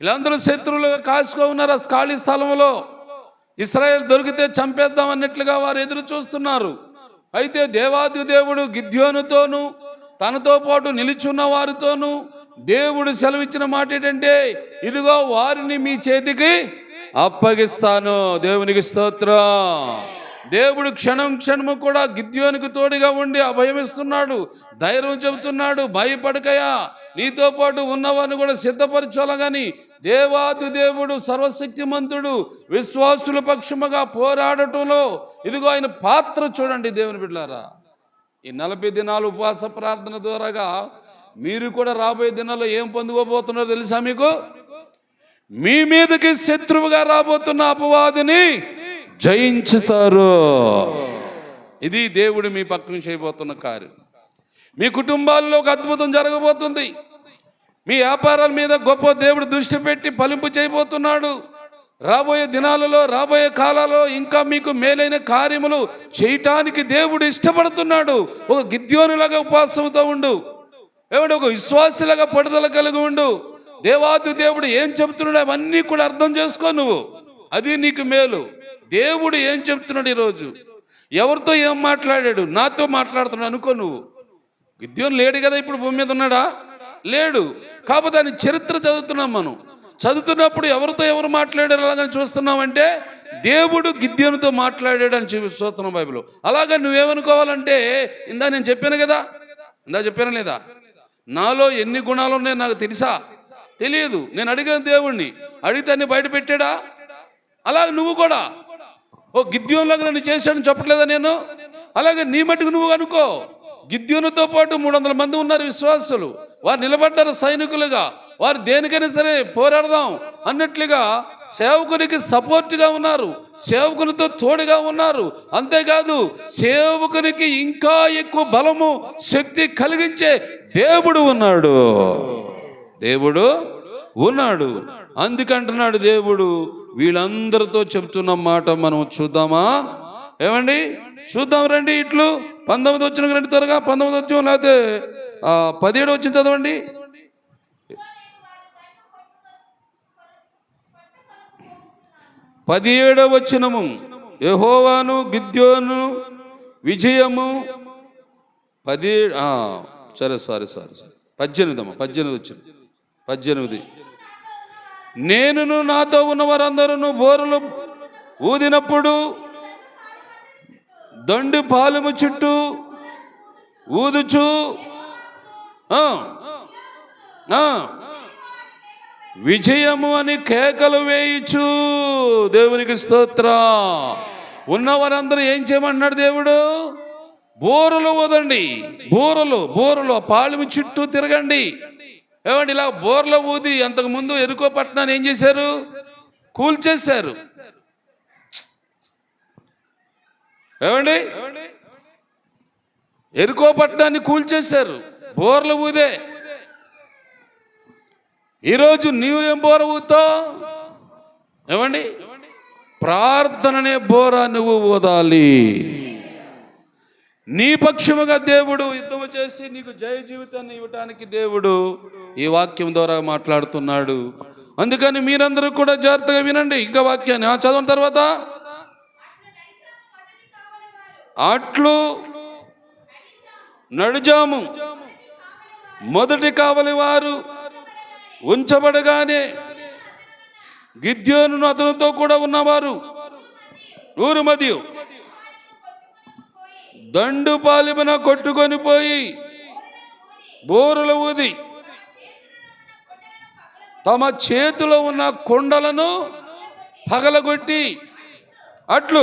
వీళ్ళందరూ శత్రువులుగా కాసుకో ఉన్నారు. ఆ ఖాళీ స్థలంలో ఇశ్రాయేల్ దొరికితే చంపేద్దాం అన్నట్లుగా వారు ఎదురు చూస్తున్నారు. అయితే దేవాది దేవుడు గిద్యోనుతోనూ తనతో పాటు నిలుచున్న వారితోనూ దేవుడు సెలవిచ్చిన మాట ఏంటంటే, ఇదిగో వారిని మీ చేతికి అప్పగిస్తాను. దేవునికి స్తోత్రం. దేవుడు క్షణము కూడా గిద్యోనికి తోడుగా ఉండి అభయమిస్తున్నాడు, ధైర్యం చెబుతున్నాడు. భయపడకయా, నీతో పాటు ఉన్నవారిని కూడా సిద్ధపరచాలి. కానీ దేవాది దేవుడు సర్వశక్తిమంతుడు, విశ్వాసుల పక్షముగా పోరాడటంలో ఇదిగో ఆయన పాత్ర చూడండి. దేవుని బిడ్డలారా, ఈ 40 దినాలు ఉపవాస ప్రార్థన ద్వారాగా మీరు కూడా రాబోయే దినాల్లో ఏం పొందుకోబోతున్నారో తెలుసా మీకు? మీ మీదకి శత్రువుగా రాబోతున్న అపవాదిని జయించుతారు. ఇది దేవుడు మీ పక్కన చేయబోతున్న కార్యం. మీ కుటుంబాల్లో ఒక అద్భుతం జరగబోతుంది. మీ వ్యాపారాల మీద గొప్ప దేవుడు దృష్టి పెట్టి ఫలింపు చేయబోతున్నాడు. రాబోయే దినాలలో, రాబోయే కాలాల్లో ఇంకా మీకు మేలైన కార్యములు చేయటానికి దేవుడు ఇష్టపడుతున్నాడు. ఒక గిద్యోనులాగా ఉపవాసంతో ఉండు, ఏమంటే ఒక విశ్వాసులాగా పట్టుదల కలిగి ఉండు. దేవాది దేవుడు ఏం చెబుతున్నాడు అవన్నీ కూడా అర్థం చేసుకో నువ్వు. అది నీకు మేలు. దేవుడు ఏం చెప్తున్నాడు ఈరోజు, ఎవరితో ఏం మాట్లాడాడు, నాతో మాట్లాడుతున్నాడు అనుకో నువ్వు. గిద్యోను లేడు కదా, ఇప్పుడు భూమి మీద ఉన్నాడా? లేడు. కాకపోతే ఆయన చరిత్ర చదువుతున్నాం. మనం చదువుతున్నప్పుడు ఎవరితో ఎవరు మాట్లాడారు అలాగని చూస్తున్నామంటే దేవుడు గిద్యోనుతో మాట్లాడాడు అని చూస్తున్నాం బైబిల్. అలాగా నువ్వేమనుకోవాలంటే, ఇందా నేను చెప్పాను కదా, చెప్పాను లేదా, నాలో ఎన్ని గుణాలు ఉన్నాయో నాకు తెలుసా? తెలియదు. నేను అడిగిన దేవుణ్ణి, అడిగితే అన్ని బయట పెట్టాడా? అలాగే నువ్వు కూడా ఓ గిద్యోనులాగా నన్ను చేశాడని చెప్పట్లేదా నేను? అలాగే నీ మట్టుకు నువ్వు అనుకో. గిద్యోనుతో పాటు 300 మంది ఉన్నారు విశ్వాసులు. వారు నిలబడ్డారు సైనికులుగా. వారు దేనికైనా సరే పోరాడదాం అన్నట్లుగా సేవకునికి సపోర్ట్గా ఉన్నారు, సేవకునితో తోడుగా ఉన్నారు. అంతేకాదు, సేవకునికి ఇంకా ఎక్కువ బలము, శక్తి కలిగించే దేవుడు ఉన్నాడు. దేవుడు ఉన్నాడు. అందుకంటున్నాడు దేవుడు, వీళ్ళందరితో చెప్తున్న మాట మనం చూద్దామా? ఏమండి, చూద్దాం రండి. ఇట్లు 19 వచ్చిన రండి త్వరగా. 19 వచ్చాం, లేకపోతే 17 వచ్చి చదవండి. పదిహేడవ వచనము, యెహోవాను గిద్యోను విజయము. 18 వచ్చిన 18. నేనును నాతో ఉన్న వారందరూ బోరలు ఊదినప్పుడు దండు పాలెము చుట్టూ ఊదుచు విజయము అని కేకలు వేయిచు. దేవునికి స్తోత్రం. ఉన్నవారందరూ ఏం చేయమన్నాడు దేవుడు? బోరలు ఊదండి. బోరలు పాలెము చుట్టూ తిరగండి. ఏమండి, ఇలా బోర్ల ఊది అంతకుముందు ఎరుకో పట్టణాన్ని ఏం చేశారు? కూల్చేశారు. ఏమండి, ఎరుకో పట్టణాన్ని కూల్చేశారు బోర్ల ఊదే. ఈరోజు నీవు ఏం బోర ఊతావు? ఏమండి, ప్రార్థననే బోర నువ్వు ఊదాలి. నీ పక్షముగా దేవుడు యుద్ధము చేసి నీకు జయ జీవితాన్ని ఇవ్వటానికి దేవుడు ఈ వాక్యం ద్వారా మాట్లాడుతున్నాడు. అందుకని మీరందరూ కూడా జాగ్రత్తగా వినండి. ఇంకా వాక్యాన్ని చదవని తర్వాత, అట్లు నడిజాము మొదటి కావలి వారు ఉంచబడగానే గిద్యోనును అతనితో కూడా ఉన్నవారు ఊరు మధ్య దండు పాలెమున కొట్టుకొని పోయి బోరులు ఊది తమ చేతిలో ఉన్న కొండలను పగలగొట్టి, అట్లు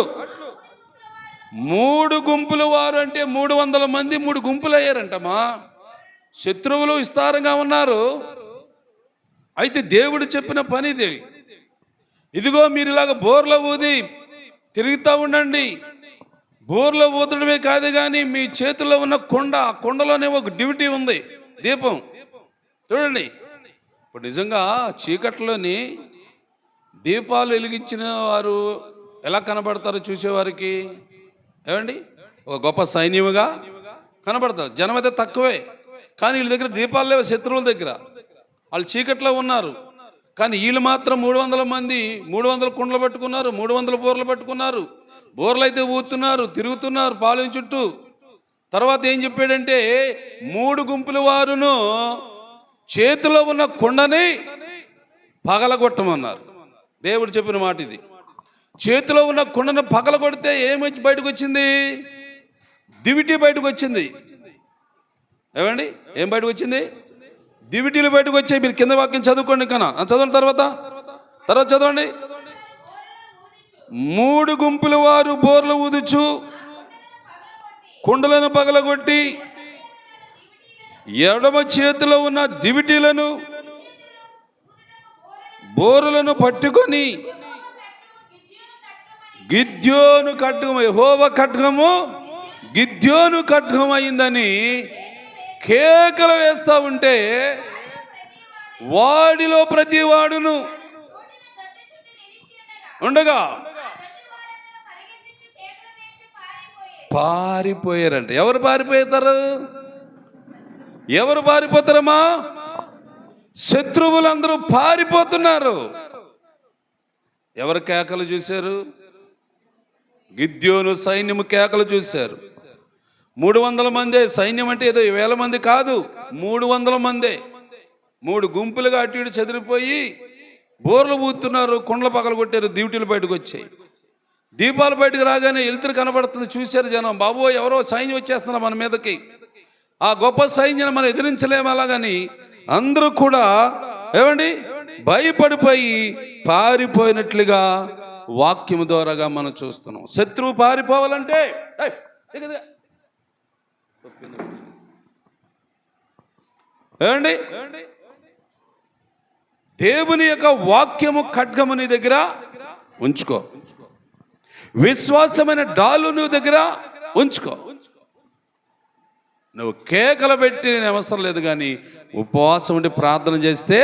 3 గుంపుల వారు, అంటే 300 మంది 3 గుంపులు అయ్యారంటమ్మా. శత్రువులు విస్తారంగా ఉన్నారు. అయితే దేవుడు చెప్పిన పని ఇది. ఇదిగో మీరు ఇలాగ బోర్ల ఊది తిరుగుతూ ఉండండి. బోర్లో ఊదడమే కాదు కానీ మీ చేతిలో ఉన్న కొండ, ఆ కొండలోనే ఒక డ్యూటీ ఉంది. దీపం. చూడండి, ఇప్పుడు నిజంగా చీకట్లోని దీపాలు వెలిగించిన వారు ఎలా కనబడతారు చూసేవారికి? ఏమండి, ఒక గొప్ప సైన్యముగా కనబడతారు. జనం అయితే తక్కువే, కానీ వీళ్ళ దగ్గర దీపాలు లేవు. శత్రువుల దగ్గర వాళ్ళు చీకట్లో ఉన్నారు, కానీ వీళ్ళు మాత్రం 300 మంది 300 కుండలు పట్టుకున్నారు, 300 బోర్లు పట్టుకున్నారు. బోర్లు అయితే ఊతున్నారు, తిరుగుతున్నారు పాలెం చుట్టూ. తర్వాత ఏం చెప్పాడంటే 3 గుంపుల వారును చేతిలో ఉన్న కుండని పగలగొట్టమన్నారు. దేవుడు చెప్పిన మాట ఇది. చేతిలో ఉన్న కుండను పగలగొడితే ఏమి బయటకు వచ్చింది? దివిటి బయటకు వచ్చింది. ఏమండి, ఏం బయటకు వచ్చింది? దివిటీలు బయటకు వచ్చాయి. మీరు కింద వాక్యం చదువుకోండి, కన్నా చదవండి, తర్వాత చదవండి. 3 గుంపుల వారు బోర్లు ఊదుచు కుండలను పగలగొట్టి ఎడమ చేతిలో ఉన్న దివిటీలను బోరులను పట్టుకొని గిద్యోను ఖడ్గము, యెహోవా ఖడ్గము గిద్యోను ఖడ్గం అయిందని కేకలు వేస్తా ఉంటే వాడిలో ప్రతి వాడును ఉండగా పారిపోయారంట. ఎవరు పారిపోతారు? ఎవరు పారిపోతారమ్మా? శత్రువులందరూ పారిపోతున్నారు. ఎవరు కేకలు చూశారు? గిద్యోను సైన్యము కేకలు చూశారు. 300 మందే సైన్యం, అంటే ఏదో 1000 మంది కాదు, 300 మందే. 3 గుంపులుగా అటు ఇటు చెదిరిపోయి బోర్లు ఊతున్నారు, కుండలు పగలు కొట్టారు, దివిటీలు బయటకు వచ్చాయి. దీపాలు బయటకు రాగానే వెలుతురు కనబడుతుంది. చూశారు జనం, బాబో ఎవరో సైన్యం వచ్చేస్తున్నారు మన మీదకి, ఆ గొప్ప సైన్యాన్ని మనం ఎదిరించలేము. అలాగని అందరూ కూడా ఏమండి భయపడిపోయి పారిపోయినట్లుగా వాక్యము ద్వారాగా మనం చూస్తున్నాం. శత్రువు పారిపోవాలంటే ఏమండి దేవుని యొక్క వాక్యము ఖడ్గము నీ దగ్గర ఉంచుకో. విశ్వాసమైన డాలు నువ్వు దగ్గర ఉంచుకో. నువ్వు కేకలు పెట్టి నేను అవసరం లేదు, కానీ ఉపవాసం ఉండి ప్రార్థన చేస్తే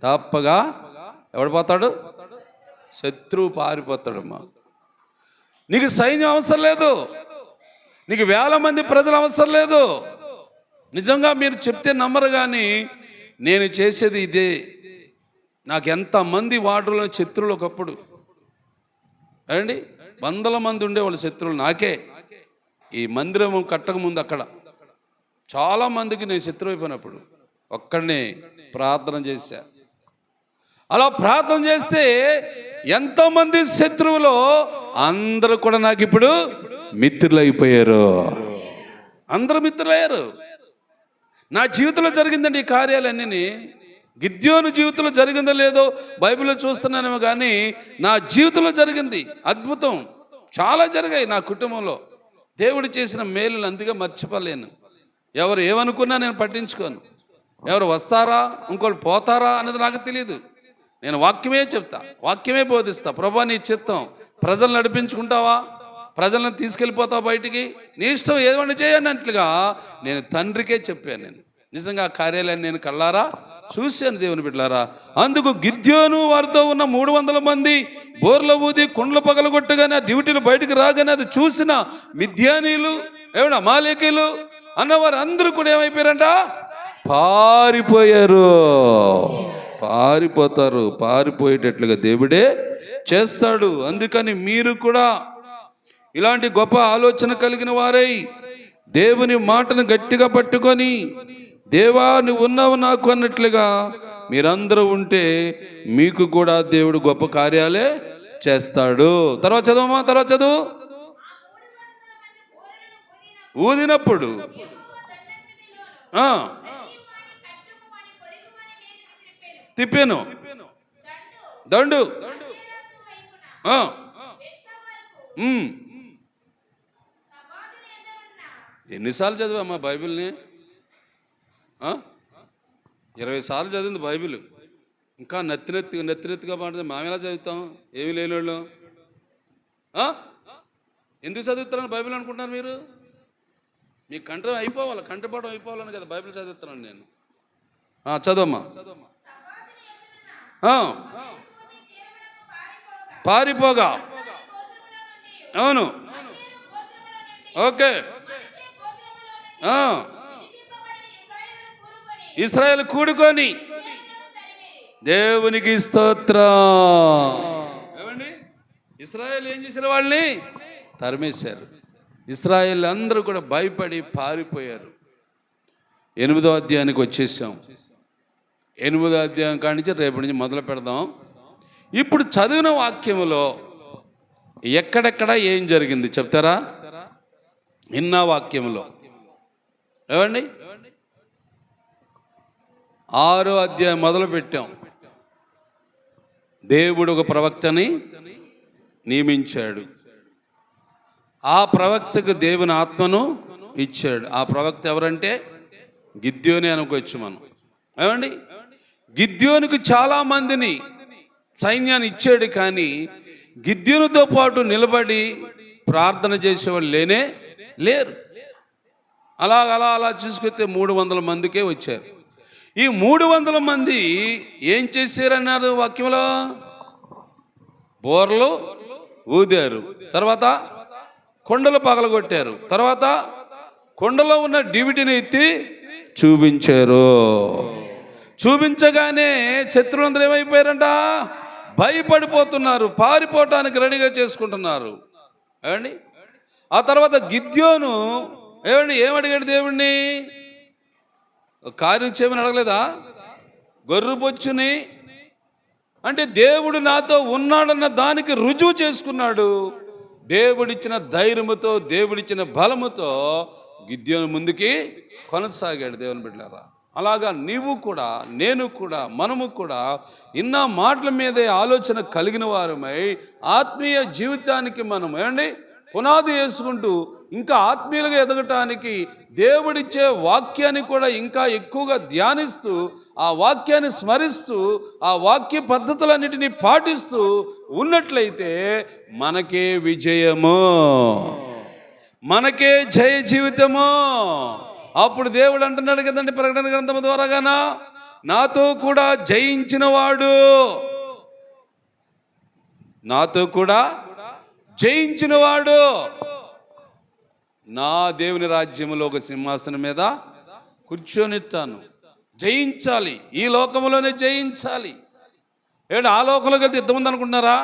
తప్పగా ఎవడు పోతాడు? శత్రువు పారిపోతాడమ్మా. నీకు సైన్యం అవసరం లేదు, నీకు 1000 మంది ప్రజలు అవసరం లేదు. నిజంగా మీరు చెప్తే నమ్మరు, కానీ నేను చేసేది ఇదే. నాకు ఎంతమంది వార్డులో శత్రువులు ఒకప్పుడు అండి, 100 మంది ఉండేవాళ్ళు శత్రువులు నాకే. ఈ మందిరం కట్టక ముందు అక్కడ చాలా మందికి నేను శత్రువు అయిపోయినప్పుడు ఒక్కడనే ప్రార్థన చేశా. అలా ప్రార్థన చేస్తే ఎంతోమంది శత్రువులు అందరూ కూడా నాకు ఇప్పుడు మిత్రులు అయిపోయారు. అందరూ మిత్రులయ్యారు. నా జీవితంలో జరిగిందండి ఈ కార్యాలన్నీ. గిద్యోను జీవితంలో జరిగిందో లేదో బైబిల్లో చూస్తున్నానేమో, కానీ నా జీవితంలో జరిగింది అద్భుతం. చాలా జరిగాయి నా కుటుంబంలో. దేవుడు చేసిన మేలులు అందుకే మర్చిపోలేను. ఎవరు ఏమనుకున్నా నేను పట్టించుకోను. ఎవరు వస్తారా ఇంకోళ్ళు పోతారా అనేది నాకు తెలియదు. నేను వాక్యమే చెప్తా, వాక్యమే బోధిస్తా. ప్రభా నీ చిత్తం, ప్రజలను నడిపించుకుంటావా, ప్రజలను తీసుకెళ్ళిపోతావా బయటికి, నీ ఇష్టం ఏమని చేయనట్లుగా నేను తండ్రికే చెప్పాను. నేను నిజంగా ఆ కార్యాలయాన్ని నేను కళ్ళారా చూశాను దేవుని బిడ్డలారా. అందుకు గిద్యోను వారితో ఉన్న 300 మంది బోర్ల ఊది కుండలు పగలగొట్టగానే ఆ డ్యూటీలు బయటకు రాగానే అది చూసిన మిద్యానీలు ఏమన్నా అమాలేకీలు అన్నవారు అందరూ కూడా ఏమైపోయారంట? పారిపోయారు. పారిపోతారు. పారిపోయేటట్లుగా దేవుడే చేస్తాడు. అందుకని మీరు కూడా ఇలాంటి గొప్ప ఆలోచన కలిగిన వారై దేవుని మాటను గట్టిగా పట్టుకొని దేవా నువ్వు ఉన్నావు నాకు అన్నట్లుగా మీరందరూ ఉంటే మీకు కూడా దేవుడు గొప్ప కార్యాలే చేస్తాడు. తర్వాత చదవమా, తర్వాత చదువు. ఊదినప్పుడు తిప్పాను దండు. ఎన్నిసార్లు చదివామ్మా బైబిల్ని? 20 సార్లు చదివింది బైబిల్. ఇంకా నెత్తినెత్తిగా మాట్లాడితే మేము ఎలా చదువుతాం? ఏమి లేని వాళ్ళు ఎందుకు చదువుతారని బైబిల్ అనుకుంటున్నారు మీరు? మీ కంఠం అయిపోవాలి, కంఠపాఠం అయిపోవాలని కదా బైబిల్ చదువుతున్నాను నేను. చదవమ్మా. పారిపోగా, అవును, ఓకే. ఇశ్రాయేలు కూడుకొని దేవునికి స్తోత్రం. ఏమండి, ఇశ్రాయేలు ఏం చేశారు? వాళ్ళని తరిమేశారు. ఇశ్రాయేలు అందరూ కూడా భయపడి పారిపోయారు. 8వ అధ్యాయానికి వచ్చేసాం. 8వ అధ్యాయం కాడి నుంచి రేపటి నుంచి మొదలు పెడదాం. ఇప్పుడు చదివిన వాక్యములో ఎక్కడెక్కడ ఏం జరిగింది చెప్తారా? ఇన్న వాక్యములో ఏమండి, 6వ అధ్యాయం మొదలు పెట్టాం. దేవుడు ఒక ప్రవక్తని నియమించాడు. ఆ ప్రవక్తకు దేవుని ఆత్మను ఇచ్చాడు. ఆ ప్రవక్త ఎవరంటే గిద్యోని అనుకోవచ్చు మనం. ఏమండి, గిద్యోనికి చాలా మందిని సైన్యాన్ని ఇచ్చాడు, కానీ గిద్యోనితో పాటు నిలబడి ప్రార్థన చేసేవాళ్ళు లేరు. అలా చూసుకొస్తే 300 మందికే వచ్చారు. ఈ 300 మంది ఏం చేశారన్నారు వాక్యంలో? బోర్లు ఊదారు, తర్వాత కొండలు పగలగొట్టారు, తర్వాత కొండలో ఉన్న డివిటీని ఎత్తి చూపించారు. చూపించగానే శత్రువులందరూ ఏమైపోయారంట? భయపడిపోతున్నారు, పారిపోవటానికి రెడీగా చేసుకుంటున్నారు. ఏమండి, ఆ తర్వాత గిద్యోను ఏమడిగాడు దేవుణ్ణి? కార్యం చేయమని అడగలేదా? గొర్రెబొచ్చుని అంటే దేవుడు నాతో ఉన్నాడన్న దానికి రుజువు చేసుకున్నాడు. దేవుడిచ్చిన ధైర్యముతో, దేవుడిచ్చిన బలముతో గిద్యోను ముందుకి కొనసాగాడు. దేవుని బిడ్డలారా, అలాగా నీవు కూడా, నేను కూడా, మనము కూడా ఇన్న మాటల మీదే ఆలోచన కలిగిన వారమై ఆత్మీయ జీవితానికి మనం పునాది వేసుకుంటూ ఇంకా ఆత్మీయులుగా ఎదగటానికి దేవుడిచ్చే వాక్యాన్ని కూడా ఇంకా ఎక్కువగా ధ్యానిస్తూ, ఆ వాక్యాన్ని స్మరిస్తూ, ఆ వాక్య పద్ధతులన్నిటినీ పాటిస్తూ ఉన్నట్లయితే మనకే విజయము, మనకే జయ జీవితము. అప్పుడు దేవుడు అంటున్నాడు కదండి ప్రకటన గ్రంథం ద్వారాగానా, నాతో కూడా జయించినవాడు, నాతో కూడా జయించినవాడు నా దేవుని రాజ్యములో ఒక సింహాసనం మీద కూర్చొనిస్తాను. జయించాలి, ఈ లోకంలోనే జయించాలి. ఆ లోకంలోకి వెళ్తే యుద్ధం ఉంది అనుకుంటున్నారా?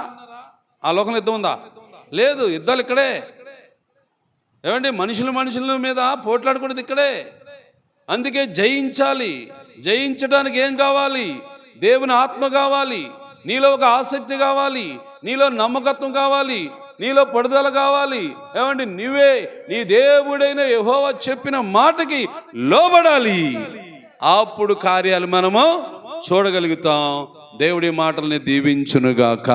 ఆ లోకంలో యుద్ధం ఉందా? లేదు, యుద్ధాలు ఇక్కడే. మనుషుల మీద పోట్లాడుకునేది ఇక్కడే. అందుకే జయించాలి. జయించడానికి ఏం కావాలి? దేవుని ఆత్మ కావాలి, నీలో ఒక ఆసక్తి కావాలి, నీలో నమ్మకత్వం కావాలి, నీలో పడుదల కావాలి. నువ్వే నీ దేవుడైన యెహోవా చెప్పిన మాటకి లోబడాలి. అప్పుడు కార్యాలు మనము చూడగలుగుతాం. దేవుడి మాటల్ని దీవించునుగాక.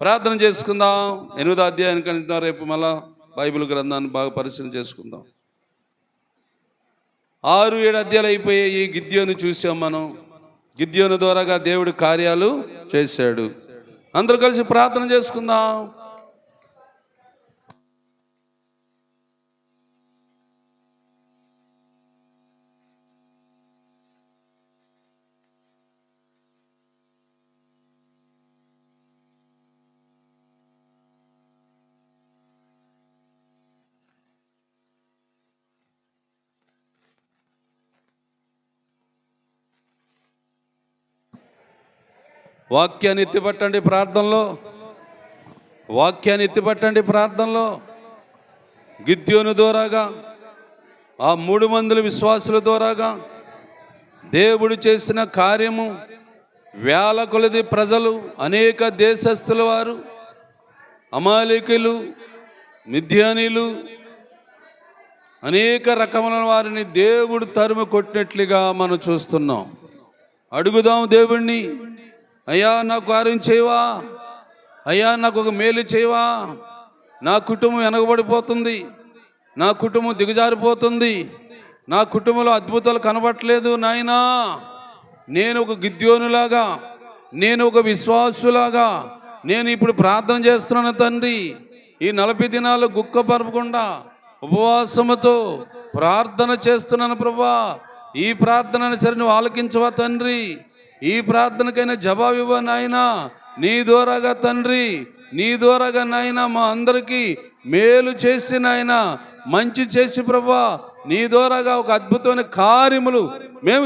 ప్రార్థన చేసుకుందాం. 8వ అధ్యాయానికి వెళ్తాం. రేపు మళ్ళా బైబిల్ గ్రంథాన్ని బాగా పరిశీలన చేసుకుందాం. 6-7 అధ్యాయాలు అయిపోయాయి. గిద్యోను చూసాం మనం. గిద్యోను ద్వారాగా దేవుడు కార్యాలు చేశాడు. అందరూ కలిసి ప్రార్థన చేసుకుందాం. వాక్యాన్ని ఎత్తిపట్టండి ప్రార్థనలో, వాక్యాన్ని ఎత్తిపట్టండి ప్రార్థనలో. గిద్యోను ద్వారాగా, ఆ 300 విశ్వాసుల ద్వారాగా దేవుడు చేసిన కార్యము, వేల కొలది ప్రజలు, అనేక దేశస్థుల వారు, అమాలేకులు, మిద్యానీలు, అనేక రకముల వారిని దేవుడు తరుము కొట్టినట్లుగా మనం చూస్తున్నాం. అడుగుదాం దేవుణ్ణి, అయ్యా నాకు కార్యం చేయవా, అయ్యా నాకు ఒక మేలు చేయవా, నా కుటుంబం వెనకబడిపోతుంది, నా కుటుంబం దిగజారిపోతుంది, నా కుటుంబంలో అద్భుతాలు కనబడట్లేదు నాయనా, నేను ఒక గిద్యోనులాగా, నేను ఒక విశ్వాసులాగా నేను ఇప్పుడు ప్రార్థన చేస్తున్నాను తండ్రి. ఈ 40 దినాలు గుక్కపరపకుండా ఉపవాసముతో ప్రార్థన చేస్తున్నాను ప్రభా. ఈ ప్రార్థనను సరే నువ్వు ఆలకించవా తండ్రి. ఈ ప్రార్థనకైనా జవాబు ఇవ్వ నాయనా. నీ ద్వారాగా తండ్రి, నీ ద్వారాగా నాయనా మా అందరికీ మేలు చేసి నాయనా, మంచి చేసి ప్రభా, నీ ద్వారాగా ఒక అద్భుతమైన కార్యములు మేము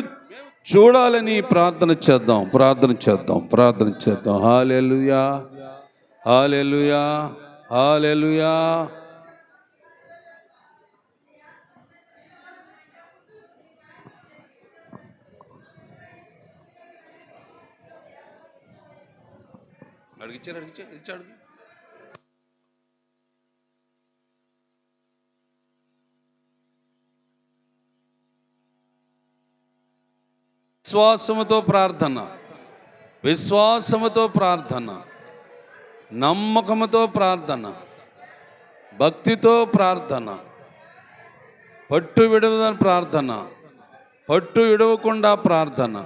చూడాలని ప్రార్థన చేద్దాం, ప్రార్థన చేద్దాం, ప్రార్థన చేద్దాం. హల్లెలూయా, హల్లెలూయా, హల్లెలూయా. ఇచ్చాడు. విశ్వాసముతో ప్రార్థన, విశ్వాసముతో ప్రార్థన, నమ్మకముతో ప్రార్థన, భక్తితో ప్రార్థన, పట్టు విడవదని ప్రార్థన, పట్టు విడవకుండా ప్రార్థన.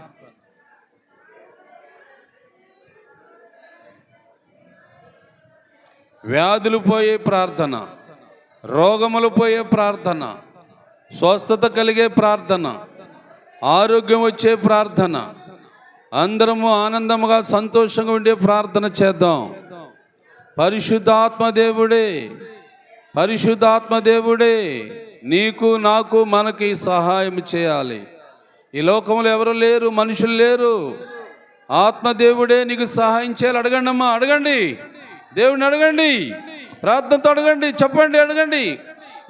వ్యాధులు పోయే ప్రార్థన, రోగములు పోయే ప్రార్థన, స్వస్థత కలిగే ప్రార్థన, ఆరోగ్యం వచ్చే ప్రార్థన, అందరము ఆనందముగా సంతోషంగా ఉండే ప్రార్థన చేద్దాం. పరిశుద్ధాత్మ దేవుడే, పరిశుద్ధాత్మ దేవుడే నీకు నాకు మనకి సహాయం చేయాలి. ఈ లోకంలో ఎవరు లేరు, మనుషులు లేరు. ఆత్మదేవుడే నీకు సహాయం చేయాలి. అడగండి అమ్మా, అడగండి, దేవుడిని అడగండి, ప్రార్థనతో అడగండి, చెప్పండి, అడగండి,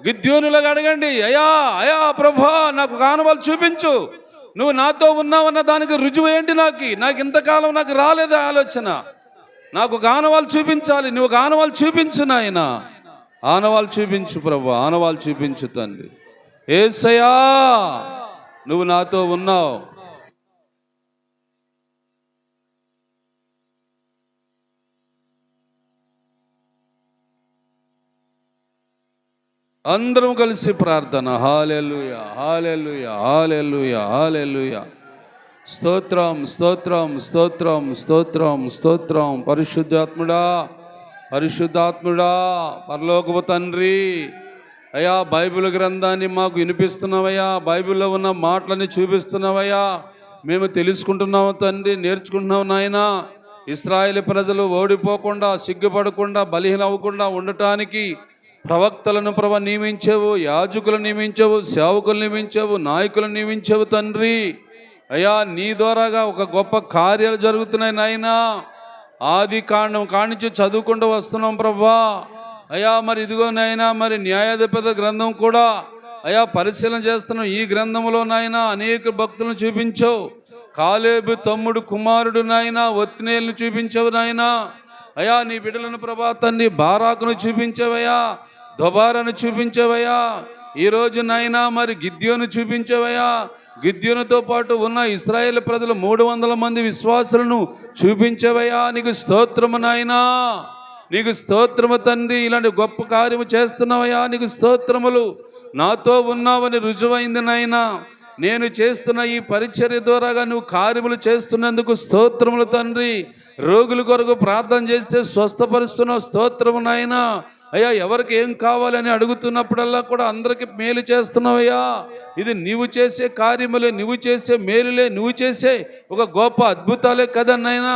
గిద్యోనులాగా అడగండి. అయ్యా అయ్యా ప్రభా, నాకు కానువలు చూపించు, నువ్వు నాతో ఉన్నావన్న దానికి రుజువు ఏంటి? నాకు ఇంతకాలం నాకు రాలేదు ఆలోచన. నాకు ఆనవాళ్ళు చూపించాలి, నువ్వు ఆనవాళ్ళు చూపించు నాయన, ఆనవాళ్ళు చూపించు ప్రభా, ఆనవాళ్ళు చూపించు తండ్రి. యేసయ్యా నువ్వు నాతో ఉన్నావు. అందరం కలిసి ప్రార్థన. హల్లెలూయా, హల్లెలూయా, హల్లెలూయా, హల్లెలూయా. స్తోత్రం, స్తోత్రం, స్తోత్రం, స్తోత్రం, స్తోత్రం. పరిశుద్ధాత్ముడా, పరిశుద్ధాత్ముడా, పరలోకపు తండ్రి, అయ్యా బైబిల్ గ్రంథాన్ని మాకు వినిపిస్తున్నావయ్యా, బైబిల్లో ఉన్న మాటలని చూపిస్తున్నావయ్యా, మేము తెలుసుకుంటున్నాము తండ్రి, నేర్చుకుంటున్నావు నాయనా. ఇశ్రాయేలు ప్రజలు ఓడిపోకుండా, సిగ్గుపడకుండా, బలహీన అవ్వకుండా ఉండటానికి ప్రవక్తలను ప్రభ నియమించావు, యాజకులను నియమించావు, సేవకులు నియమించావు, నాయకులను నియమించావు తండ్రి. అయ్యా నీ ద్వారాగా ఒక గొప్ప కార్యాలు జరుగుతున్నాయి నాయనా. ఆది కాండం కానించి చదువుకుంటూ వస్తున్నాం ప్రభా. అయ్యా మరి ఇదిగో నాయనా, మరి న్యాయాధిపతి గ్రంథం కూడా అయ్యా పరిశీలన చేస్తున్నాం. ఈ గ్రంథంలో నాయనా అనేక భక్తులను చూపించావు. కాలేబు తమ్ముడు కుమారుడు నాయనా ఒత్నియేలును చూపించావు నాయనా. అయ్యా నీ బిడ్డలను ప్రభా తండ్రి బారాకును చూపించవయ్యా, దొబారాను చూపించవయ్యా. ఈరోజు నాయనా మరి గిద్యోను చూపించవయ్యా. గిద్యోనుతో పాటు ఉన్న ఇశ్రాయేల్ ప్రజలు 300 మంది విశ్వాసులను చూపించవయ్యా. నీకు స్తోత్రము నాయనా, నీకు స్తోత్రము తండ్రి. ఇలాంటి గొప్ప కార్యము చేస్తున్నావయ్యా, నీకు స్తోత్రములు. నాతో ఉన్నావని రుజువైంది నాయనా. నేను చేస్తున్న ఈ పరిచర్య ద్వారాగా నువ్వు కార్యములు చేస్తున్నందుకు స్తోత్రములు తండ్రి. రోగుల కొరకు ప్రార్థన చేస్తే స్వస్థపరుస్తున్నావు, స్తోత్రము నాయనా. అయ్యా ఎవరికి ఏం కావాలని అడుగుతున్నప్పుడల్లా కూడా అందరికి మేలు చేస్తున్నావయ్యా. ఇది నీవు చేసే కార్యములే, నువ్వు చేసే మేలులే, నువ్వు చేసే ఒక గొప్ప అద్భుతాలే కదా నాయనా.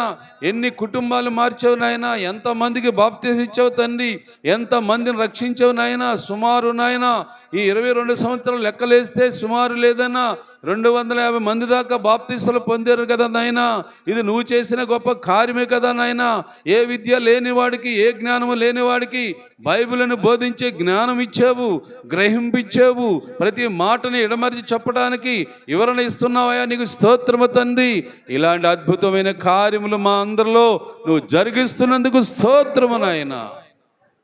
ఎన్ని కుటుంబాలు మార్చావు నాయనా, ఎంతమందికి బాప్తిసం ఇచ్చావు తండ్రి, ఎంతమందిని రక్షించావు నాయనా. సుమారు నాయనా ఈ 22 సంవత్సరాలు లెక్కలేస్తే సుమారు లేదన్నా 250 మంది దాకా బాప్తిసాలు పొందారు కదా నాయనా. ఇది నువ్వు చేసిన గొప్ప కార్యమే కదా నాయనా. ఏ విద్య లేనివాడికి, ఏ జ్ఞానము లేనివాడికి బైబిల్ను బోధించే జ్ఞానం ఇచ్చావు, గ్రహింపించావు. ప్రతి మాటని ఎడమరిచి చెప్పడానికి వివరణ ఇస్తున్నావయ్యా, నీకు స్తోత్రము తండ్రి. ఇలాంటి అద్భుతమైన కార్యములు మా అందరిలో నువ్వు జరిగిస్తున్నందుకు స్తోత్రము నాయనా.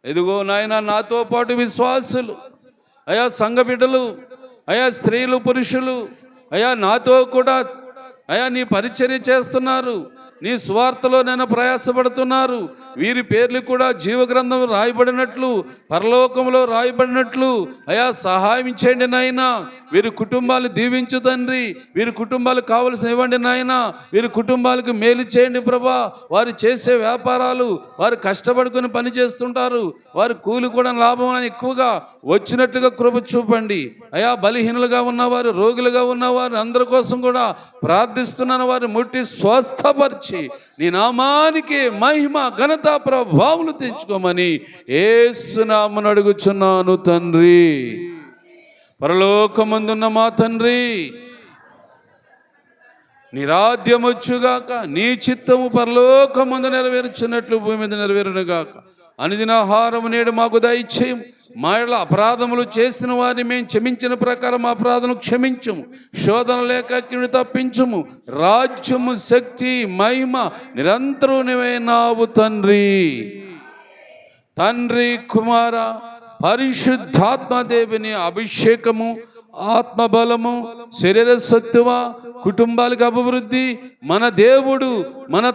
ఎదుగో నాయనా నాతో పాటు విశ్వాసులు, అయా సంఘ బిడ్డలు, అయా స్త్రీలు, పురుషులు, అయా నాతో కూడా అయా నీ పరిచర్య చేస్తున్నారు. నీ స్వార్థలో నేను ప్రయాసపడుతున్నారు. వీరి పేర్లు కూడా జీవగ్రంథంలో రాయబడినట్లు, పరలోకంలో రాయబడినట్లు అయా సహాయం చేయండి నాయనా. వీరి కుటుంబాలు దీవించు తండ్రి. వీరి కుటుంబాలకు కావలసిన ఇవ్వండి నాయనా. వీరి కుటుంబాలకు మేలు చేయండి ప్రభా. వారు చేసే వ్యాపారాలు, వారు కష్టపడుకుని పని చేస్తుంటారు, వారి కూలి కూడా లాభం అని ఎక్కువగా వచ్చినట్లుగా కృప చూపండి అయా. బలహీనులుగా ఉన్నవారు, రోగులుగా ఉన్నవారు అందరి కోసం కూడా ప్రార్థిస్తున్నాను. వారు ముట్టి స్వస్థపరిచి నీ నామానికి మహిమ, ఘనత, ప్రభావములు తెచ్చుకోమని యేసు నామమున అడుగుచున్నాను తండ్రి. పరలోకమందున్న మా తండ్రి, నీ రాజ్యం వచ్చుగాక, నీ చిత్తము పరలోకమందు నెరవేర్చున్నట్లు భూమి మీద నెరవేరునుగాక. అనుదిన ఆహారము నేడు మాకు దయచేయము. మా యెడల అపరాధములు చేసిన వారిని మేము క్షమించిన ప్రకారం అపరాధములు క్షమించుము. శోధన లేక కీడు తప్పించుము. రాజ్యము, శక్తి, మహిమ నిరంతరం నీవే నావు తండ్రి. తండ్రి, కుమార, పరిశుద్ధాత్మ దేవుని అభిషేకము, ఆత్మబలము, శరీర సత్తువ, కుటుంబాలకు అభివృద్ధి మన దేవుడు, మన